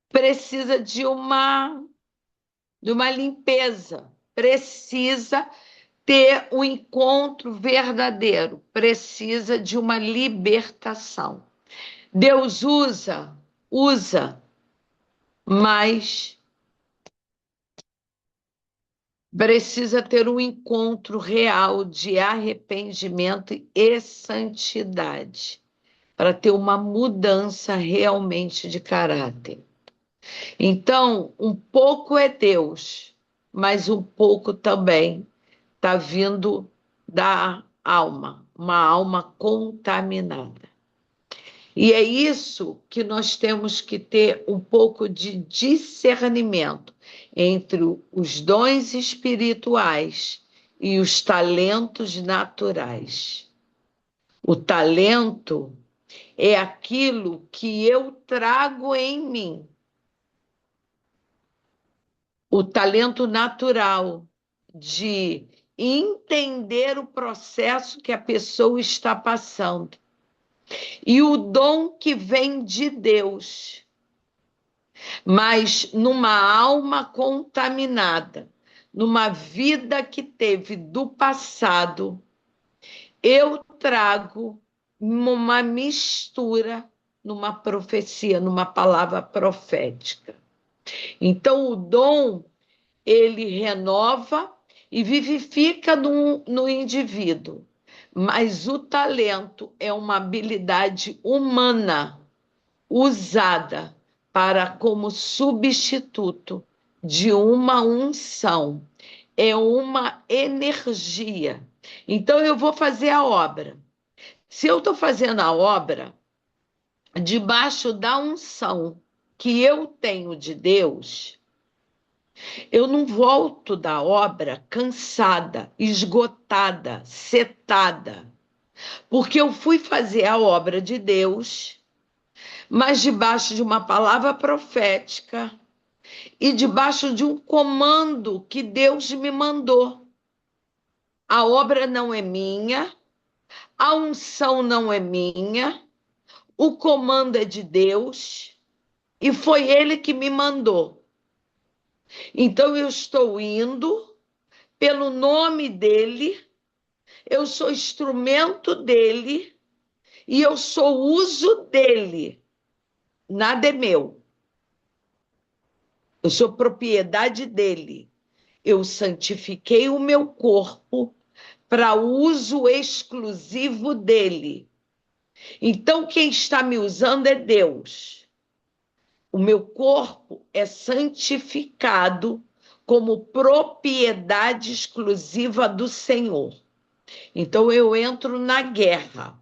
precisa de uma limpeza, precisa ter um encontro verdadeiro, precisa de uma libertação. Deus usa, mas precisa ter um encontro real de arrependimento e santidade, para ter uma mudança realmente de caráter. Então, um pouco é Deus, mas um pouco também está vindo da alma, uma alma contaminada. E é isso que nós temos que ter um pouco de discernimento entre os dons espirituais e os talentos naturais. O talento é aquilo que eu trago em mim. O talento natural de entender o processo que a pessoa está passando. E o dom que vem de Deus, mas numa alma contaminada, numa vida que teve do passado, eu trago uma mistura numa profecia, numa palavra profética. Então, o dom, ele renova e vivifica no indivíduo, mas o talento é uma habilidade humana usada para como substituto de uma unção, é uma energia. Então, eu vou fazer a obra. Se eu estou fazendo a obra debaixo da unção que eu tenho de Deus, eu não volto da obra cansada, esgotada, setada, porque eu fui fazer a obra de Deus, mas debaixo de uma palavra profética e debaixo de um comando que Deus me mandou. A obra não é minha, a unção não é minha, o comando é de Deus e foi Ele que me mandou. Então eu estou indo pelo nome dEle, eu sou instrumento dEle e eu sou uso dEle. Nada é meu. Eu sou propriedade dEle. Eu santifiquei o meu corpo para uso exclusivo dEle. Então quem está me usando é Deus. O meu corpo é santificado como propriedade exclusiva do Senhor. Então eu entro na guerra.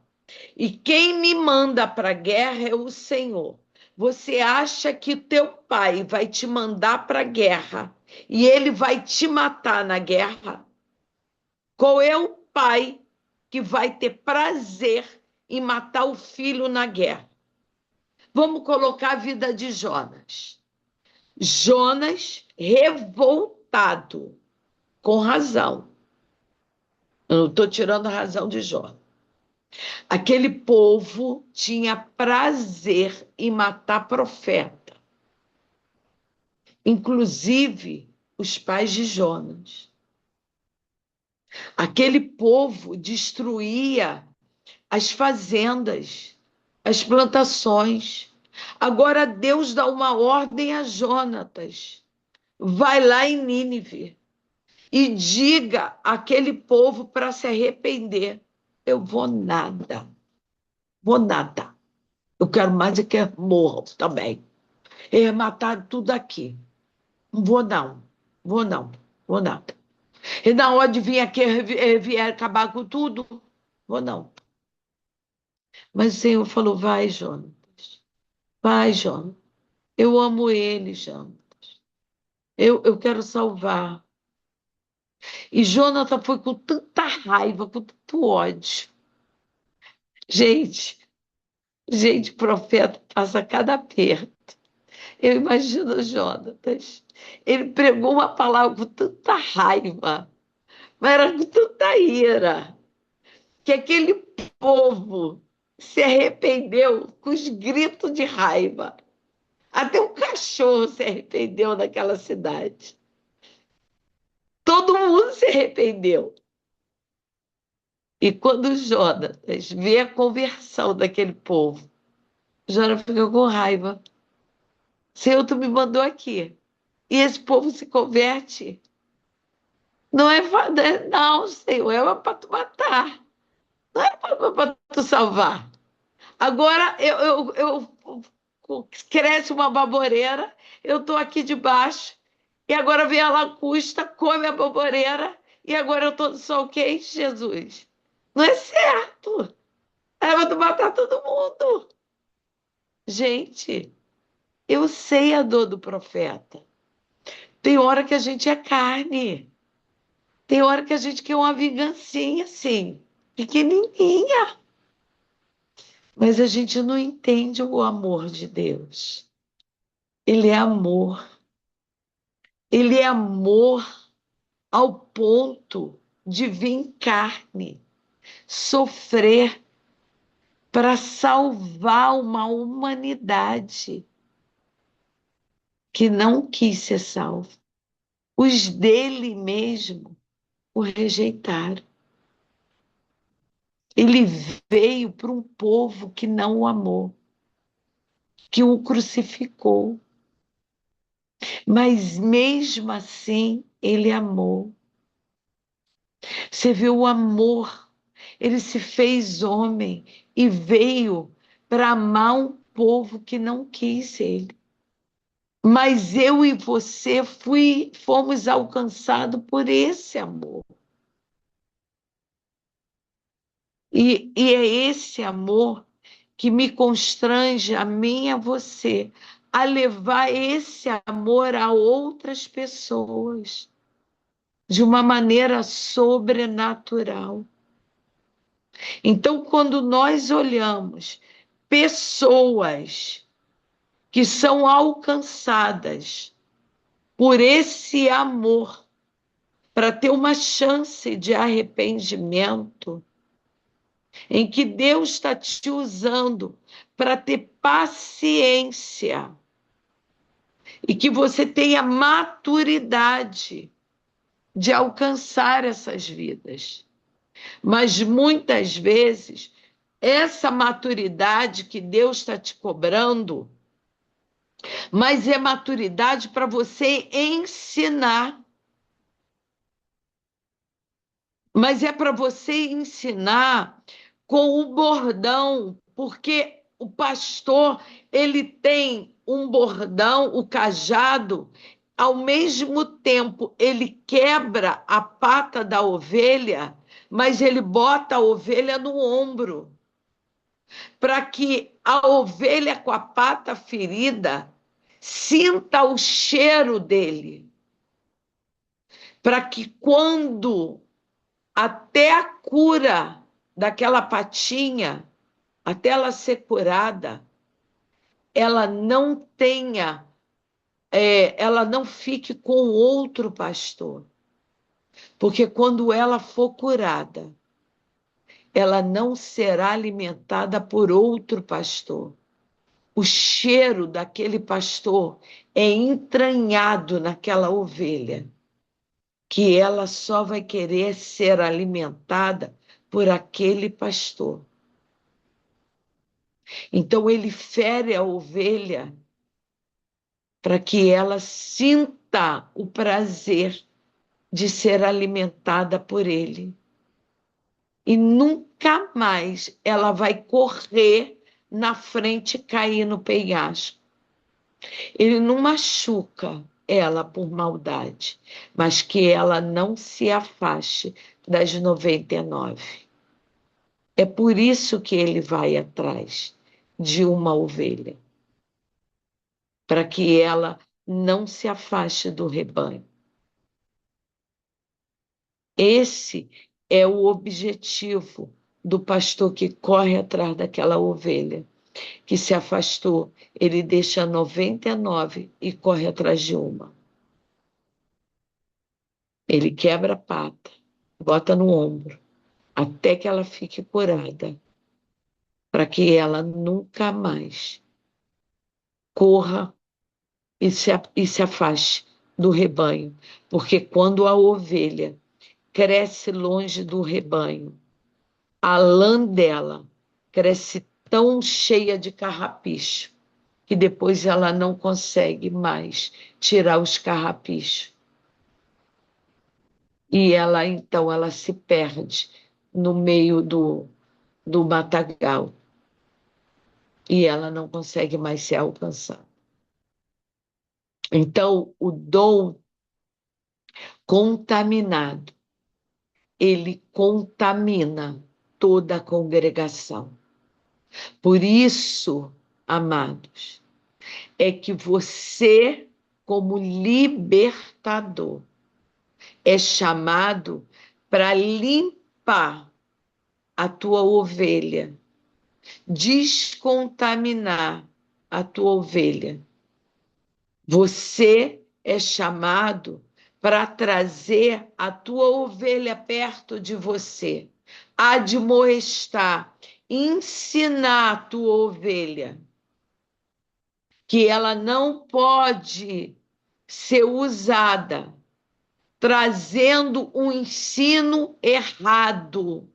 E quem me manda para a guerra é o Senhor. Você acha que teu pai vai te mandar para a guerra e ele vai te matar na guerra? Qual é o pai que vai ter prazer em matar o filho na guerra? Vamos colocar a vida de Jonas. Jonas revoltado, com razão. Eu não estou tirando a razão de Jonas. Aquele povo tinha prazer em matar profeta. Inclusive os pais de Jonas. Aquele povo destruía as fazendas, as plantações. Agora Deus dá uma ordem a Jonatas. Vai lá em Nínive e diga àquele povo para se arrepender. Eu vou nada. Vou nada. Eu quero mais é que morram também. É matar tudo aqui. Não vou não. Vou não. Vou nada. E na hora de vir aqui vier acabar com tudo, vou não. Mas o Senhor falou, vai, Jonas. Vai, Jonas. Eu amo ele, Jonas. Eu quero salvar. E Jonathan foi com tanta raiva, com tanto ódio. Gente, profeta passa cada aperto. Eu imagino o Jonatas. Ele pregou uma palavra com tanta raiva, mas era com tanta ira, que aquele povo se arrependeu com os gritos de raiva. Até um cachorro se arrependeu naquela cidade. Todo mundo se arrependeu. E quando Jonatas vê a conversão daquele povo, Jonatas fica com raiva. Senhor, tu me mandou aqui. E esse povo se converte. Não é não, Senhor, é para tu matar. Não é para tu salvar. Agora cresce uma baboreira, eu estou aqui debaixo, e agora vem a lacusta, come a baboreira, e agora eu estou só o quê, Jesus? Não é certo. É para tu matar todo mundo. Gente, eu sei a dor do profeta. Tem hora que a gente é carne. Tem hora que a gente quer uma vingancinha, assim, pequenininha. Mas a gente não entende o amor de Deus. Ele é amor. Ele é amor ao ponto de vir em carne, sofrer para salvar uma humanidade que não quis ser salva. Os dele mesmo o rejeitaram. Ele veio para um povo que não o amou, que o crucificou. Mas mesmo assim, ele amou. Você viu o amor. Ele se fez homem e veio para amar um povo que não quis ele. Mas eu e você fomos alcançados por esse amor. E é esse amor que me constrange, a mim e a você, a levar esse amor a outras pessoas de uma maneira sobrenatural. Então, quando nós olhamos pessoas que são alcançadas por esse amor, para ter uma chance de arrependimento, em que Deus está te usando para ter paciência e que você tenha maturidade de alcançar essas vidas. Mas muitas vezes, essa maturidade que Deus está te cobrando, mas é maturidade para você ensinar. Mas é para você ensinar com o bordão, porque o pastor, ele tem um bordão, o cajado, ao mesmo tempo ele quebra a pata da ovelha, mas ele bota a ovelha no ombro, para que a ovelha com a pata ferida sinta o cheiro dele, para que quando até a cura daquela patinha, até ela ser curada, ela não tenha, ela não fique com outro pastor. Porque quando ela for curada, ela não será alimentada por outro pastor. O cheiro daquele pastor é entranhado naquela ovelha, que ela só vai querer ser alimentada por aquele pastor. Então ele fere a ovelha para que ela sinta o prazer de ser alimentada por ele. E nunca mais ela vai correr na frente e cair no penhasco. Ele não machuca ela por maldade, mas que ela não se afaste das 99. É por isso que ele vai atrás de uma ovelha, para que ela não se afaste do rebanho. Esse é o objetivo do pastor que corre atrás daquela ovelha, que se afastou. Ele deixa 99 e corre atrás de uma. Ele quebra a pata, bota no ombro, até que ela fique curada, para que ela nunca mais corra e se afaste do rebanho. Porque quando a ovelha cresce longe do rebanho, a lã dela cresce tão cheia de carrapicho que depois ela não consegue mais tirar os carrapichos. E ela, então, ela se perde no meio do matagal. E ela não consegue mais ser alcançada. Então, o dom contaminado, ele contamina toda a congregação. Por isso, amados, é que você, como libertador, é chamado para limpar a tua ovelha, descontaminar a tua ovelha. Você é chamado para trazer a tua ovelha perto de você, admoestar, ensinar a tua ovelha que ela não pode ser usada trazendo um ensino errado,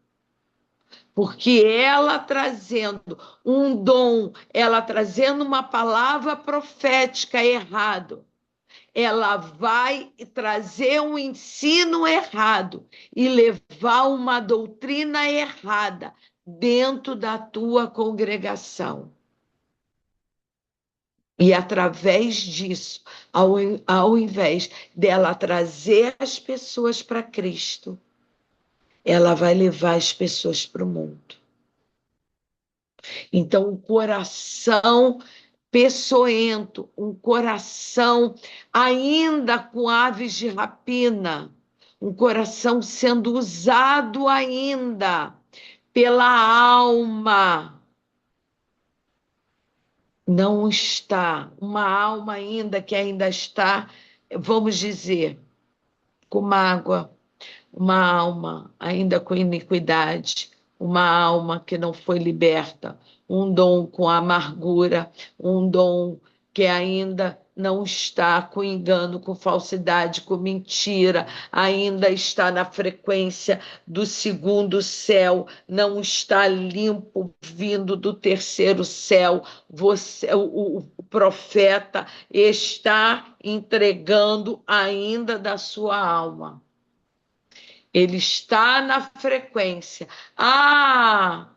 porque ela trazendo um dom, ela trazendo uma palavra profética errado, ela vai trazer um ensino errado e levar uma doutrina errada dentro da tua congregação. E através disso, ao invés dela trazer as pessoas para Cristo, ela vai levar as pessoas para o mundo. Então, o coração peçoento, um coração ainda com aves de rapina, um coração sendo usado ainda pela alma, não está, uma alma ainda que ainda está, vamos dizer, com mágoa, uma alma ainda com iniquidade, uma alma que não foi liberta, um dom com amargura, um dom que ainda não está com engano, com falsidade, com mentira, ainda está na frequência do segundo céu, não está limpo vindo do terceiro céu. Você, o profeta está entregando ainda da sua alma. Ele está na frequência.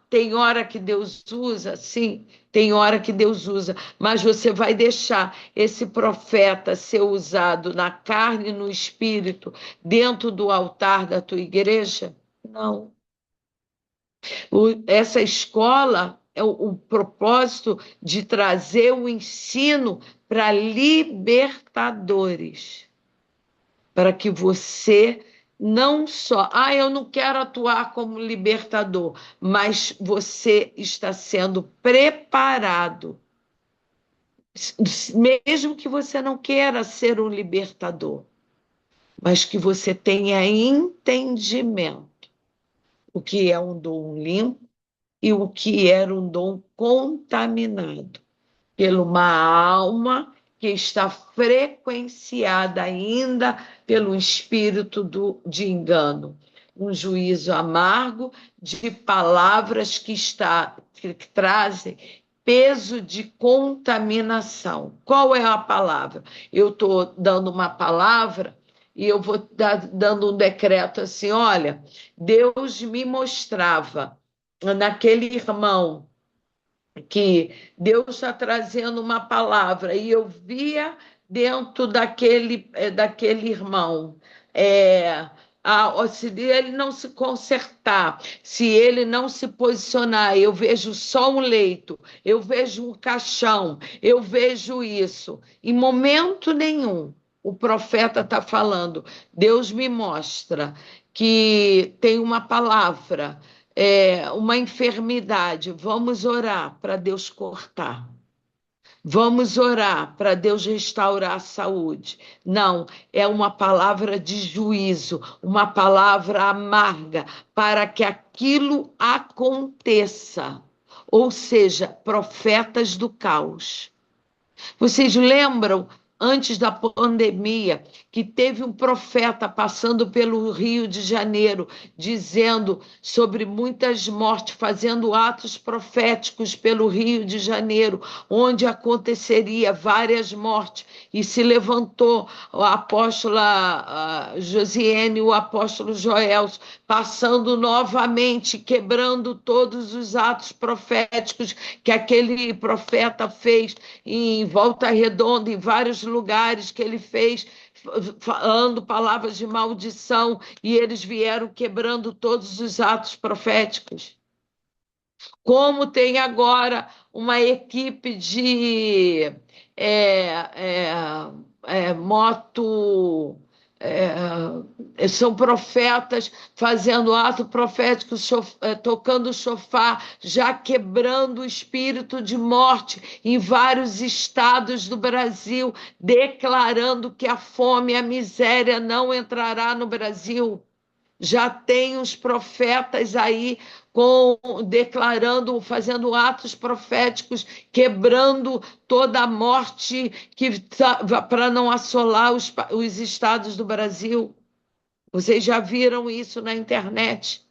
Tem hora que Deus usa? Sim, tem hora que Deus usa. Mas você vai deixar esse profeta ser usado na carne e no espírito dentro do altar da tua igreja? Não. Essa escola é o propósito de trazer o ensino para libertadores. Para que você não só, eu não quero atuar como libertador, mas você está sendo preparado, mesmo que você não queira ser um libertador, mas que você tenha entendimento o que é um dom limpo e o que era um dom contaminado por uma alma que está frequenciada ainda pelo espírito de engano. Um juízo amargo de palavras que trazem peso de contaminação. Qual é a palavra? Eu estou dando uma palavra e eu vou dando um decreto assim, olha, Deus me mostrava naquele irmão que Deus está trazendo uma palavra, e eu via dentro daquele irmão, se ele não se consertar, se ele não se posicionar, eu vejo só um leito, eu vejo um caixão, eu vejo isso. Em momento nenhum, o profeta está falando, Deus me mostra que tem uma palavra, uma enfermidade, vamos orar para Deus cortar. Vamos orar para Deus restaurar a saúde. Não, é uma palavra de juízo, uma palavra amarga para que aquilo aconteça. Ou seja, profetas do caos. Vocês lembram, antes da pandemia, que teve um profeta passando pelo Rio de Janeiro, dizendo sobre muitas mortes, fazendo atos proféticos pelo Rio de Janeiro, onde aconteceria várias mortes, e se levantou a apóstola Josiane e o apóstolo Joel, passando novamente, quebrando todos os atos proféticos que aquele profeta fez em Volta Redonda, em vários lugares que ele fez, falando palavras de maldição, e eles vieram quebrando todos os atos proféticos. Como tem agora uma equipe de moto. São profetas fazendo ato profético, tocando chofar, já quebrando o espírito de morte em vários estados do Brasil, declarando que a fome e a miséria não entrará no Brasil. Já tem os profetas aí declarando, fazendo atos proféticos, quebrando toda a morte para não assolar os estados do Brasil. Vocês já viram isso na internet?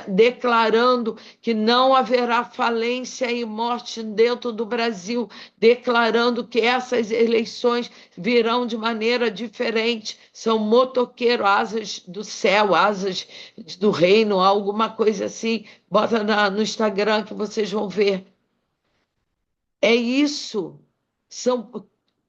Declarando que não haverá falência e morte dentro do Brasil, declarando que essas eleições virão de maneira diferente. São motoqueiros, asas do céu, asas do reino, alguma coisa assim. Bota no Instagram que vocês vão ver. É isso.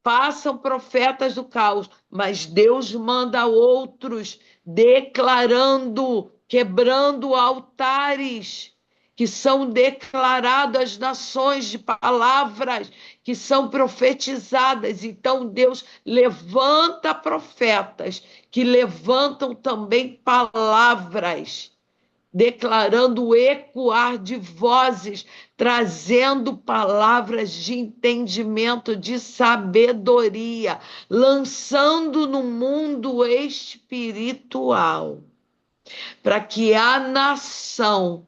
Passam profetas do caos, mas Deus manda outros declarando, quebrando altares que são declarados às nações de palavras que são profetizadas. Então Deus levanta profetas que levantam também palavras, declarando o ecoar de vozes, trazendo palavras de entendimento, de sabedoria, lançando no mundo espiritual, para que a nação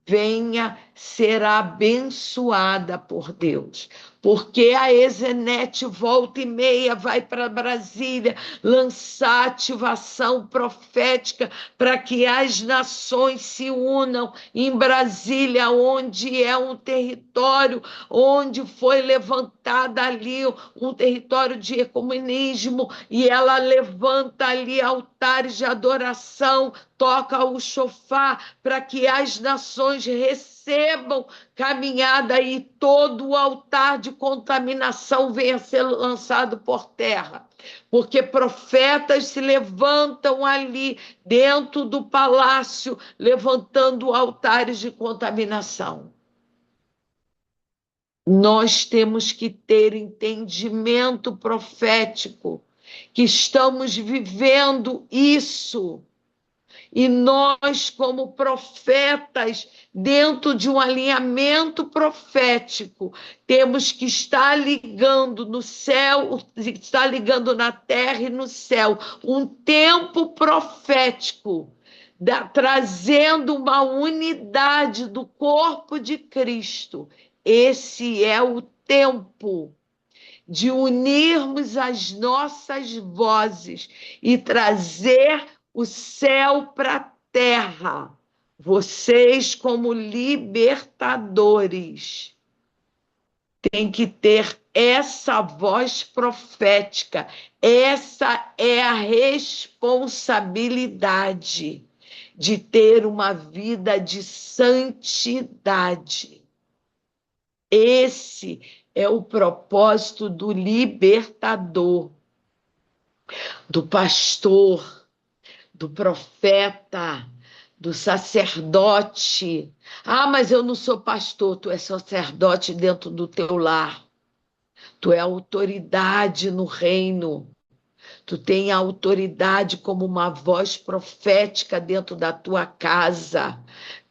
venha ser abençoada por Deus. Porque a Ezenet volta e meia vai para Brasília lançar ativação profética para que as nações se unam em Brasília, onde é um território onde foi levantada ali um território de ecumenismo, e ela levanta ali altares de adoração, toca o chofar para que as nações recebam caminhada e todo o altar de contaminação venha a ser lançado por terra. Porque profetas se levantam ali dentro do palácio, levantando altares de contaminação. Nós temos que ter entendimento profético, que estamos vivendo isso. E nós, como profetas, dentro de um alinhamento profético, temos que estar ligando no céu, estar ligando na terra e no céu, um tempo profético, trazendo uma unidade do corpo de Cristo. Esse é o tempo de unirmos as nossas vozes e trazer o céu para a terra. Vocês, como libertadores, têm que ter essa voz profética. Essa é a responsabilidade de ter uma vida de santidade. Esse é o propósito do libertador, do pastor, do profeta, do sacerdote. Ah, mas eu não sou pastor, tu é sacerdote dentro do teu lar. Tu é autoridade no reino. Tu tem autoridade como uma voz profética dentro da tua casa.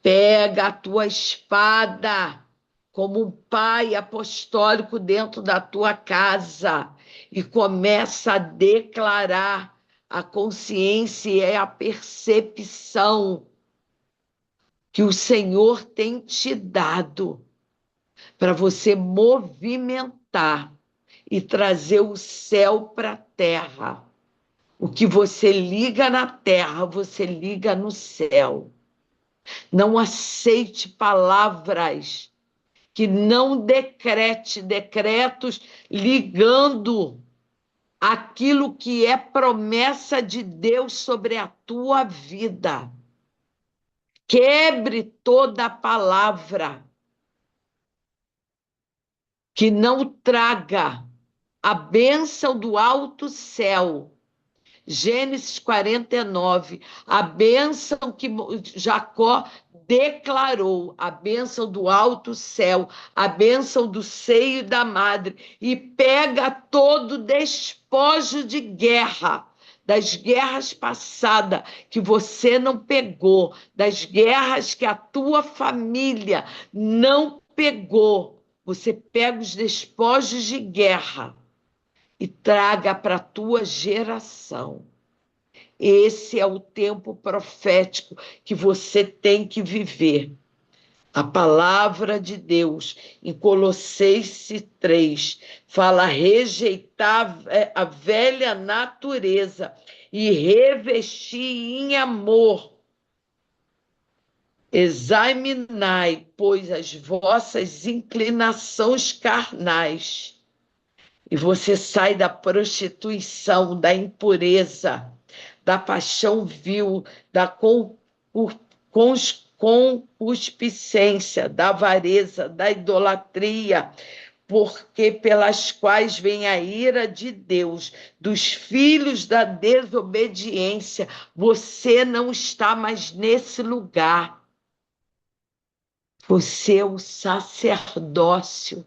Pega a tua espada como um pai apostólico dentro da tua casa e começa a declarar. A consciência é a percepção que o Senhor tem te dado para você movimentar e trazer o céu para a terra. O que você liga na terra, você liga no céu. Não aceite palavras que não decrete decretos ligando aquilo que é promessa de Deus sobre a tua vida. Quebre toda palavra que não traga a bênção do alto céu, Gênesis 49, a bênção que Jacó declarou, a bênção do alto céu, a bênção do seio da madre, e pega todo o despojo de guerra, das guerras passadas que você não pegou, das guerras que a tua família não pegou. Você pega os despojos de guerra e traga para a tua geração. Esse é o tempo profético que você tem que viver. A palavra de Deus, em Colossenses 3, fala rejeitar a velha natureza e revestir em amor. Examinai, pois, as vossas inclinações carnais. E você sai da prostituição, da impureza, da paixão vil, da concupiscência, da avareza, da idolatria, porque pelas quais vem a ira de Deus, dos filhos da desobediência. Você não está mais nesse lugar. Você é o sacerdócio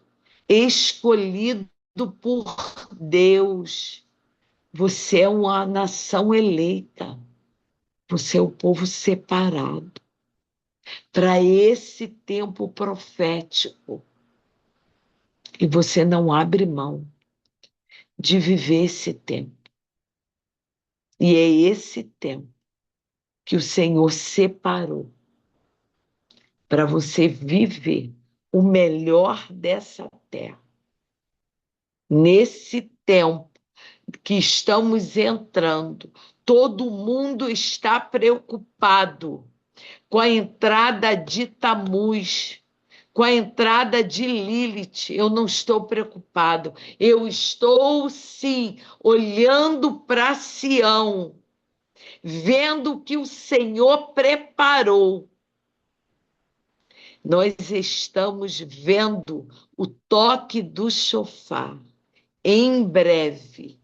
escolhido por Deus. Você é uma nação eleita. Você é o povo separado para esse tempo profético. E você não abre mão de viver esse tempo. E é esse tempo que o Senhor separou para você viver o melhor dessa terra. Nesse tempo que estamos entrando, todo mundo está preocupado com a entrada de Tamuz, com a entrada de Lilith. Eu não estou preocupado. Eu estou, sim, olhando para Sião, vendo o que o Senhor preparou. Nós estamos vendo o toque do chofar. Em breve,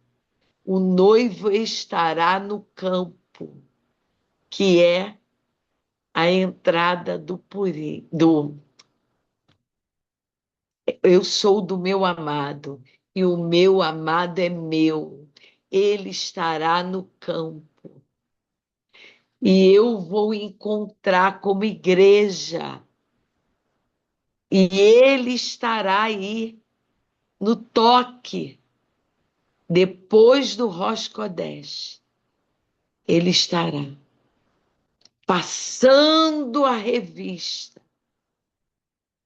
o noivo estará no campo, que é a entrada do Purim, eu sou do meu amado, e o meu amado é meu. Ele estará no campo. E eu vou encontrar como igreja. E ele estará aí no toque. Depois do Rosh Kodesh, ele estará passando a revista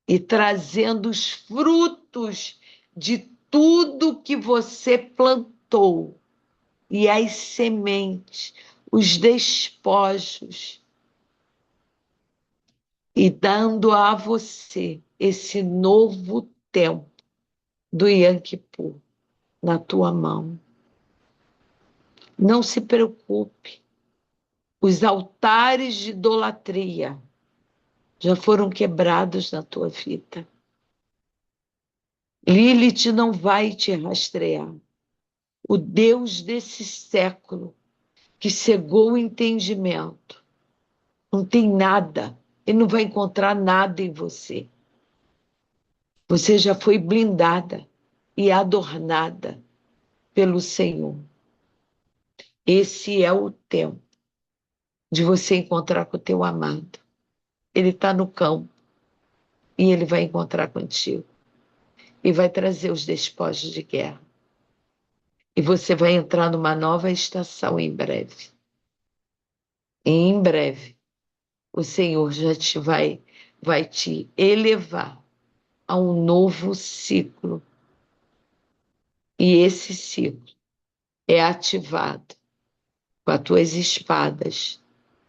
e trazendo os frutos de tudo que você plantou, e as sementes, os despojos, e dando a você esse novo tempo do Yom Kippur na tua mão. Não se preocupe, os altares de idolatria já foram quebrados na tua vida. Lilith não vai te rastrear. O Deus desse século que cegou o entendimento não tem nada, ele não vai encontrar nada em você. Você já foi blindada e adornada pelo Senhor. Esse é o tempo de você encontrar com o teu amado. Ele está no campo e ele vai encontrar contigo e vai trazer os despojos de guerra. E você vai entrar numa nova estação em breve. E em breve, o Senhor já vai te elevar a um novo ciclo. E esse ciclo é ativado com as tuas espadas,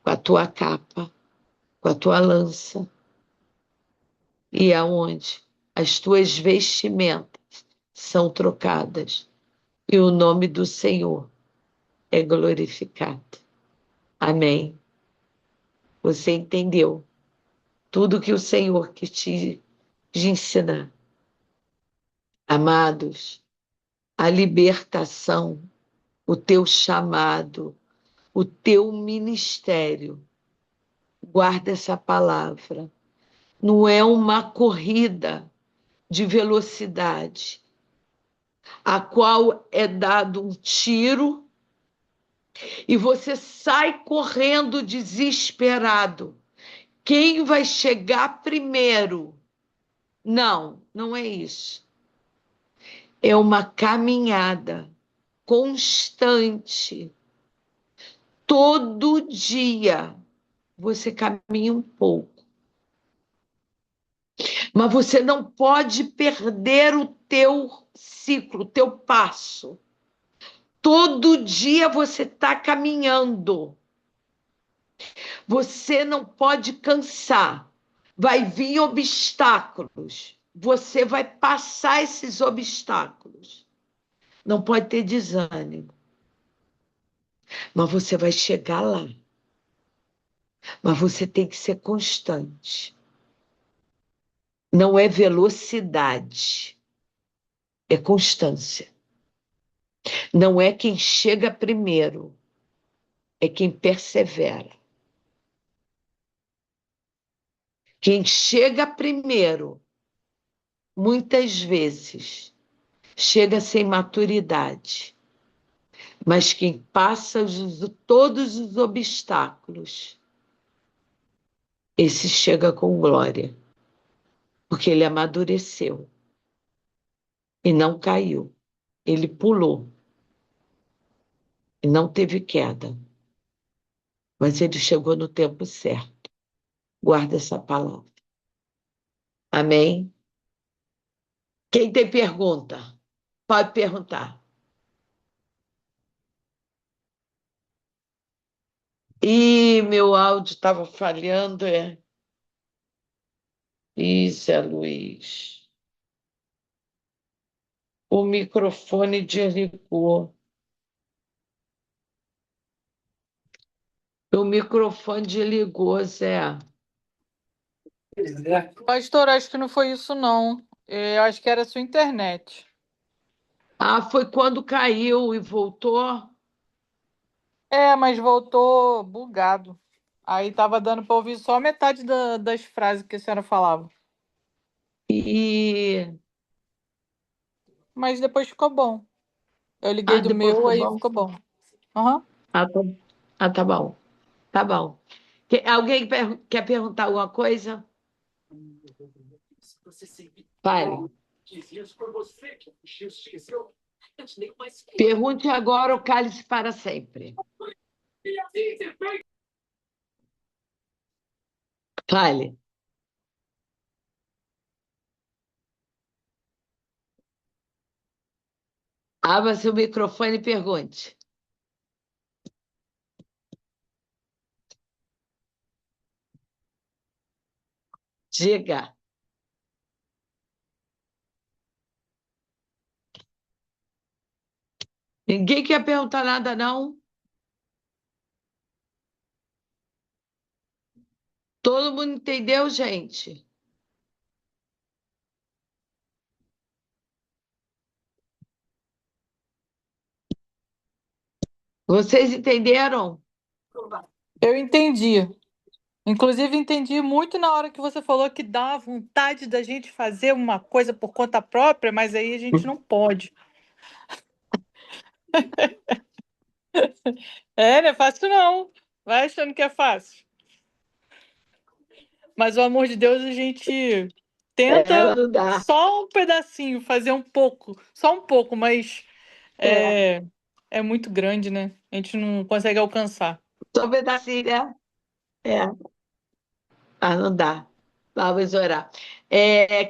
com a tua capa, com a tua lança, e aonde as tuas vestimentas são trocadas e o nome do Senhor é glorificado. Amém. Você entendeu tudo que o Senhor quis te ensinar. Amados, a libertação o teu chamado, o teu ministério. Guarda essa palavra. Não é uma corrida de velocidade, a qual é dado um tiro e você sai correndo desesperado. Quem vai chegar primeiro? Não, não é isso. É uma caminhada constante. Todo dia você caminha um pouco. Mas você não pode perder o teu ciclo, o teu passo. Todo dia você está caminhando. Você não pode cansar. Vai vir obstáculos. Você vai passar esses obstáculos. Não pode ter desânimo. Mas você vai chegar lá. Mas você tem que ser constante. Não é velocidade, é constância. Não é quem chega primeiro, é quem persevera. Quem chega primeiro, muitas vezes, chega sem maturidade. Mas quem passa todos os obstáculos, esse chega com glória, porque ele amadureceu e não caiu. Ele pulou e não teve queda, mas ele chegou no tempo certo. Guarda essa palavra. Amém? Quem tem pergunta? Pode perguntar. Ih, meu áudio estava falhando, é? Isso, é Luiz. O microfone desligou. O microfone desligou, Zé. Pastor, acho que não foi isso, não. Eu acho que era a sua internet. Ah, foi quando caiu e voltou? É, mas voltou bugado. Aí tava dando para ouvir só metade das frases que a senhora falava. E. Mas depois ficou bom. Eu liguei do Depois meu, ficou aí bom? ficou bom. Aham. Ah, tá, tá bom. Tá bom. Alguém quer perguntar alguma coisa? Fale. Pergunte agora o cálice para sempre. Fale. Abra seu microfone e pergunte. Diga. Ninguém quer perguntar nada, não? Todo mundo entendeu, gente? Vocês entenderam? Eu entendi. Inclusive, entendi muito na hora que você falou que dá vontade da gente fazer uma coisa por conta própria, mas aí a gente não pode. É, não é fácil, não. Vai achando que é fácil. Mas o amor de Deus, a gente tenta Não dá. só um pedacinho, fazer um pouco, só um pouco, mas É, é muito grande, né? A gente não consegue alcançar. só um pedacinho, né? É. Ah, não dá. Vamos orar.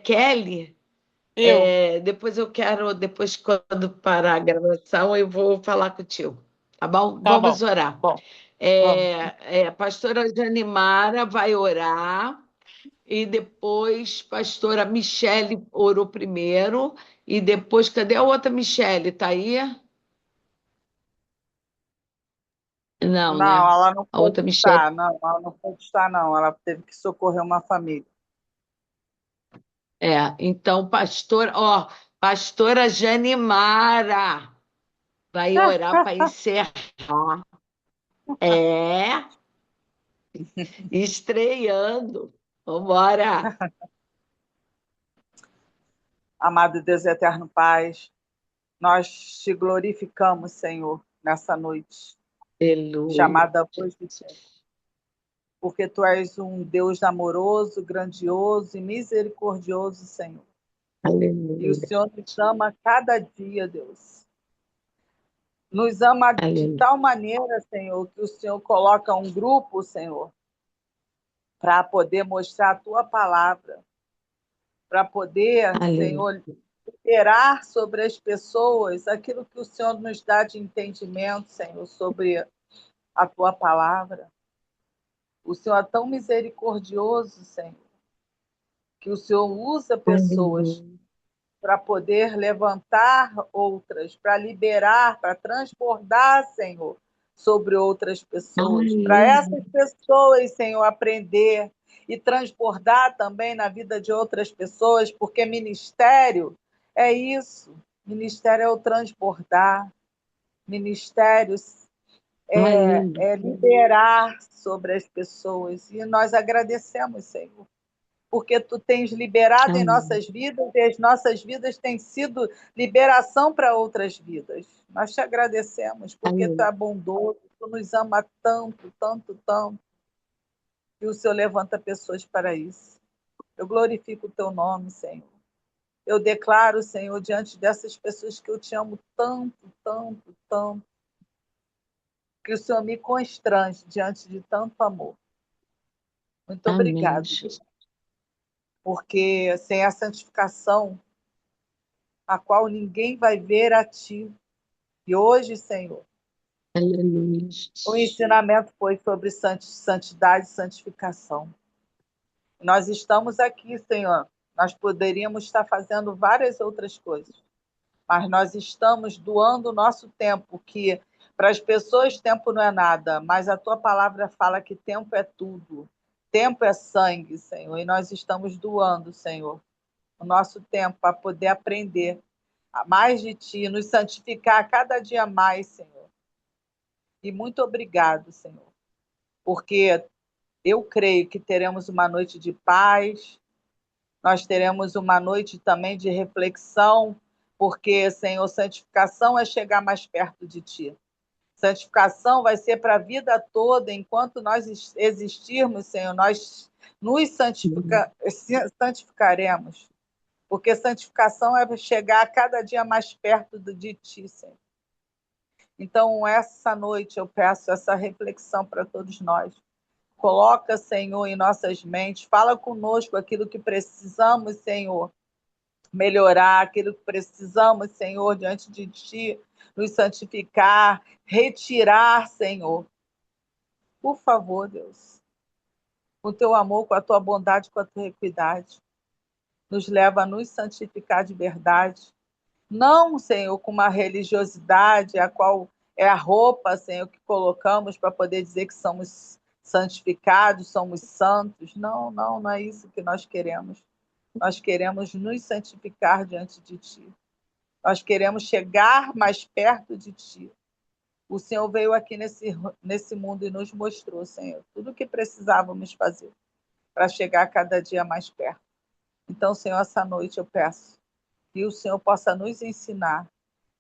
Kelly, Eu, depois eu quero, depois quando parar a gravação, eu vou falar contigo. Tá bom? tá Vamos bom. orar. Bom, vamos. A pastora Janimara vai orar e depois pastora Michele orou primeiro e depois, cadê a outra Michele? Tá aí? Não, Não, né? ela não A pôde outra Michele. estar, não, ela não pôde estar, não. Ela teve que socorrer uma família. Então, pastora Janimara. vai orar para encerrar. É, estreando. Vambora. Amado Deus e eterno Pai, nós te glorificamos, Senhor, nessa noite, Aleluia. chamada Voz do Céu, porque Tu és um Deus amoroso, grandioso e misericordioso, Senhor. E o Aleluia. Senhor nos ama cada dia, Deus. Nos ama de Aleluia. tal maneira, Senhor, que o Senhor coloca um grupo, Senhor, para poder mostrar a Tua palavra, para poder, Aleluia. Senhor, liberar sobre as pessoas aquilo que o Senhor nos dá de entendimento, Senhor, sobre a Tua palavra. O Senhor é tão misericordioso, Senhor, que o Senhor usa pessoas Aleluia. para poder levantar outras, para liberar, para transbordar, Senhor, sobre outras pessoas, para Aleluia. essas pessoas, Senhor, aprender e transbordar também na vida de outras pessoas, porque ministério é isso. Ministério é o transbordar, ministério é Aleluia. liberar sobre as pessoas. E nós agradecemos, Senhor, porque Tu tens liberado em Aleluia. nossas vidas e as nossas vidas têm sido liberação para outras vidas. Nós te agradecemos, porque Tu Aleluia. é bondoso, Tu nos ama tanto, tanto, tanto, que o Senhor levanta pessoas para isso. Eu glorifico o Teu nome, Senhor. Eu declaro, Senhor, diante dessas pessoas que eu te amo tanto, tanto, tanto, que o Senhor me constrange diante de tanto amor. Muito Amém, obrigado, Deus, Jesus. porque sem a santificação, a qual ninguém vai ver a Ti. E hoje, Senhor, Aleluia, o Jesus. ensinamento foi sobre santidade e santificação. Nós estamos aqui, Senhor. Nós poderíamos estar fazendo várias outras coisas, mas nós estamos doando o nosso tempo, que para as pessoas tempo não é nada, mas a Tua palavra fala que tempo é tudo. Tempo é sangue, Senhor, e nós estamos doando, Senhor, o nosso tempo para poder aprender mais de Ti, nos santificar cada dia mais, Senhor. E muito obrigado, Senhor, porque eu creio que teremos uma noite de paz, nós teremos uma noite também de reflexão, porque, Senhor, santificação é chegar mais perto de Ti. Santificação vai ser para a vida toda, enquanto nós existirmos, Senhor, nós nos santificaremos, porque santificação é chegar a cada dia mais perto de Ti, Senhor. Então, essa noite eu peço essa reflexão para todos nós. Coloca, Senhor, em nossas mentes, fala conosco aquilo que precisamos, Senhor, melhorar, aquilo que precisamos, Senhor, diante de Ti, nos santificar, retirar, Senhor. Por favor, Deus, com o Teu amor, com a Tua bondade, com a Tua equidade, nos leva a nos santificar de verdade. Não, Senhor, com uma religiosidade, a qual é a roupa, Senhor, que colocamos para poder dizer que somos santificados, somos santos. Não, não, não é isso que nós queremos. Nós queremos nos santificar diante de Ti. Nós queremos chegar mais perto de Ti. O Senhor veio aqui nesse mundo e nos mostrou, Senhor, tudo o que precisávamos fazer para chegar cada dia mais perto. Então, Senhor, essa noite eu peço que o Senhor possa nos ensinar,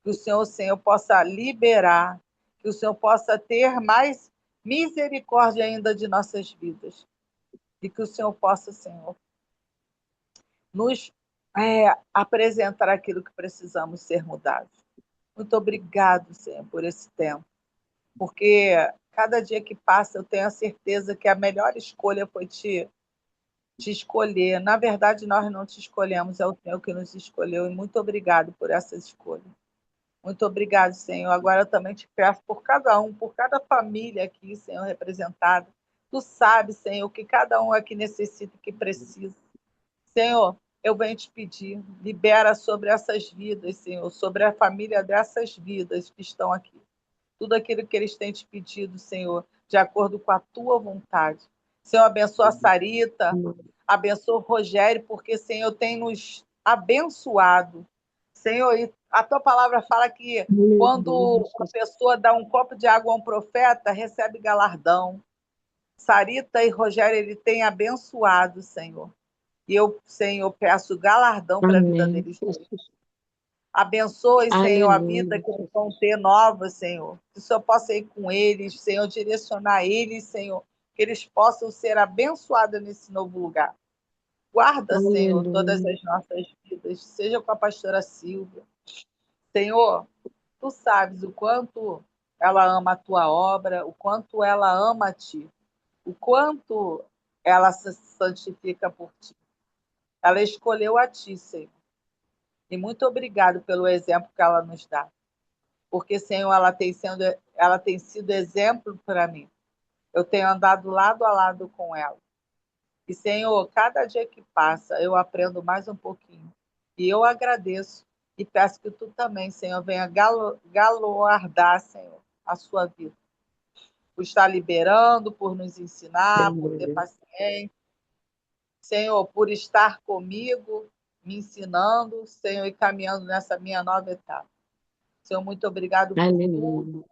que o Senhor, possa liberar, que o Senhor possa ter mais misericórdia ainda de nossas vidas. E que o Senhor possa, Senhor, nos apresentar aquilo que precisamos ser mudados. Muito obrigado, Senhor, por esse tempo. Porque cada dia que passa eu tenho a certeza que a melhor escolha foi te escolher. Na verdade, nós não te escolhemos, é o Senhor que nos escolheu. E muito obrigado por essa escolha. Muito obrigado, Senhor. Agora eu também te peço por cada um, por cada família aqui, Senhor, representada. Tu sabes, Senhor, o que cada um aqui necessita, que precisa. Senhor, eu venho te pedir, libera sobre essas vidas, Senhor, sobre a família dessas vidas que estão aqui. Tudo aquilo que eles têm te pedido, Senhor, de acordo com a tua vontade. Senhor, abençoa a Sarita, abençoa o Rogério, porque, Senhor, tem nos abençoado. Senhor, e a tua palavra fala que quando a pessoa dá um copo de água a um profeta, recebe galardão. Sarita e Rogério, ele tem abençoado, Senhor. E eu, Senhor, peço galardão para a vida Amém. deles. Abençoe, Senhor, a vida Aleluia. que eles vão ter nova, Senhor. Que o Senhor possa ir com eles, Senhor, direcionar eles, Senhor. Que eles possam ser abençoados nesse novo lugar. Guarda, Senhor, todas Aleluia. as nossas vidas, seja com a pastora Silvia. Senhor, tu sabes o quanto ela ama a tua obra, o quanto ela ama a ti, o quanto ela se santifica por ti. Ela escolheu a ti, Senhor. E muito obrigado pelo exemplo que ela nos dá. Porque, Senhor, ela tem sido exemplo para mim. Eu tenho andado lado a lado com ela. E, Senhor, cada dia que passa, eu aprendo mais um pouquinho. E eu agradeço e peço que tu também, Senhor, venha galardar, Senhor, a sua vida. Por estar liberando, por nos ensinar, por ter paciência. Senhor, por estar comigo, me ensinando, Senhor, e caminhando nessa minha nova etapa. Senhor, muito obrigado por tudo.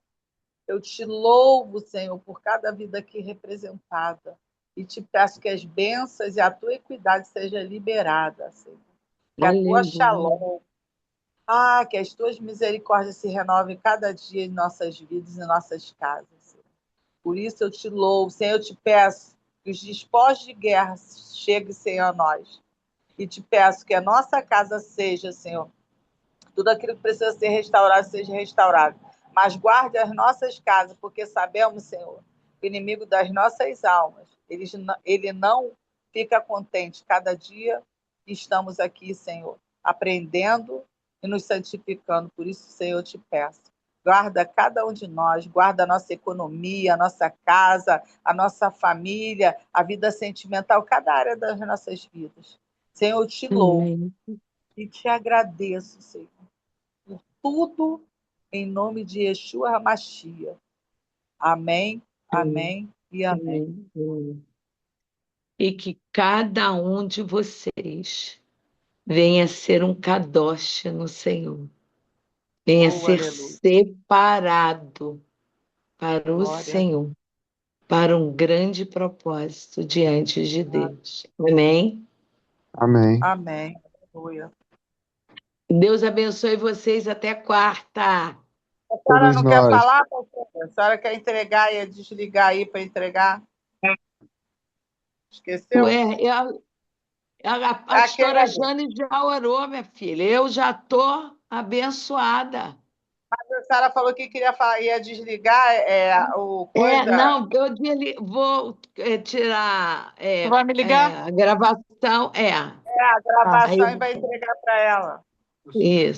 Eu te louvo, Senhor, por cada vida aqui representada. E te peço que as bênçãos e a tua equidade seja liberada, Senhor. Que a tua shalom, que as tuas misericórdias se renovem cada dia em nossas vidas e nossas casas, Senhor. Por isso eu te louvo, Senhor, eu te peço que os despojos de guerra cheguem, Senhor, a nós. E te peço que a nossa casa seja, Senhor, tudo aquilo que precisa ser restaurado, seja restaurado. Mas guarde as nossas casas, porque sabemos, Senhor, que o inimigo das nossas almas, ele não fica contente. Cada dia estamos aqui, Senhor, aprendendo e nos santificando. Por isso, Senhor, eu te peço. Guarda cada um de nós, guarda a nossa economia, a nossa casa, a nossa família, a vida sentimental, cada área das nossas vidas. Senhor, eu te louvo e te agradeço, Senhor, por tudo, em nome de Yeshua HaMashiach. Amém, amém e amém. E que cada um de vocês venha ser um kadosh no Senhor. Venha ser Aleluia. separado para o Glória. Senhor, para um grande propósito diante de Deus. Amém? Amém. Amém. Aleluia. Deus abençoe vocês até quarta. A senhora não quer nós. falar, pastora? A senhora quer entregar e desligar aí para entregar? Esqueceu? Ué, a pastora Jane já orou, minha filha. Eu já estou abençoada. A senhora falou que queria falar, ia desligar o coisa. Não, eu vou tirar Tu vai me ligar? a gravação. A gravação Aí, e vai entregar para ela. isso.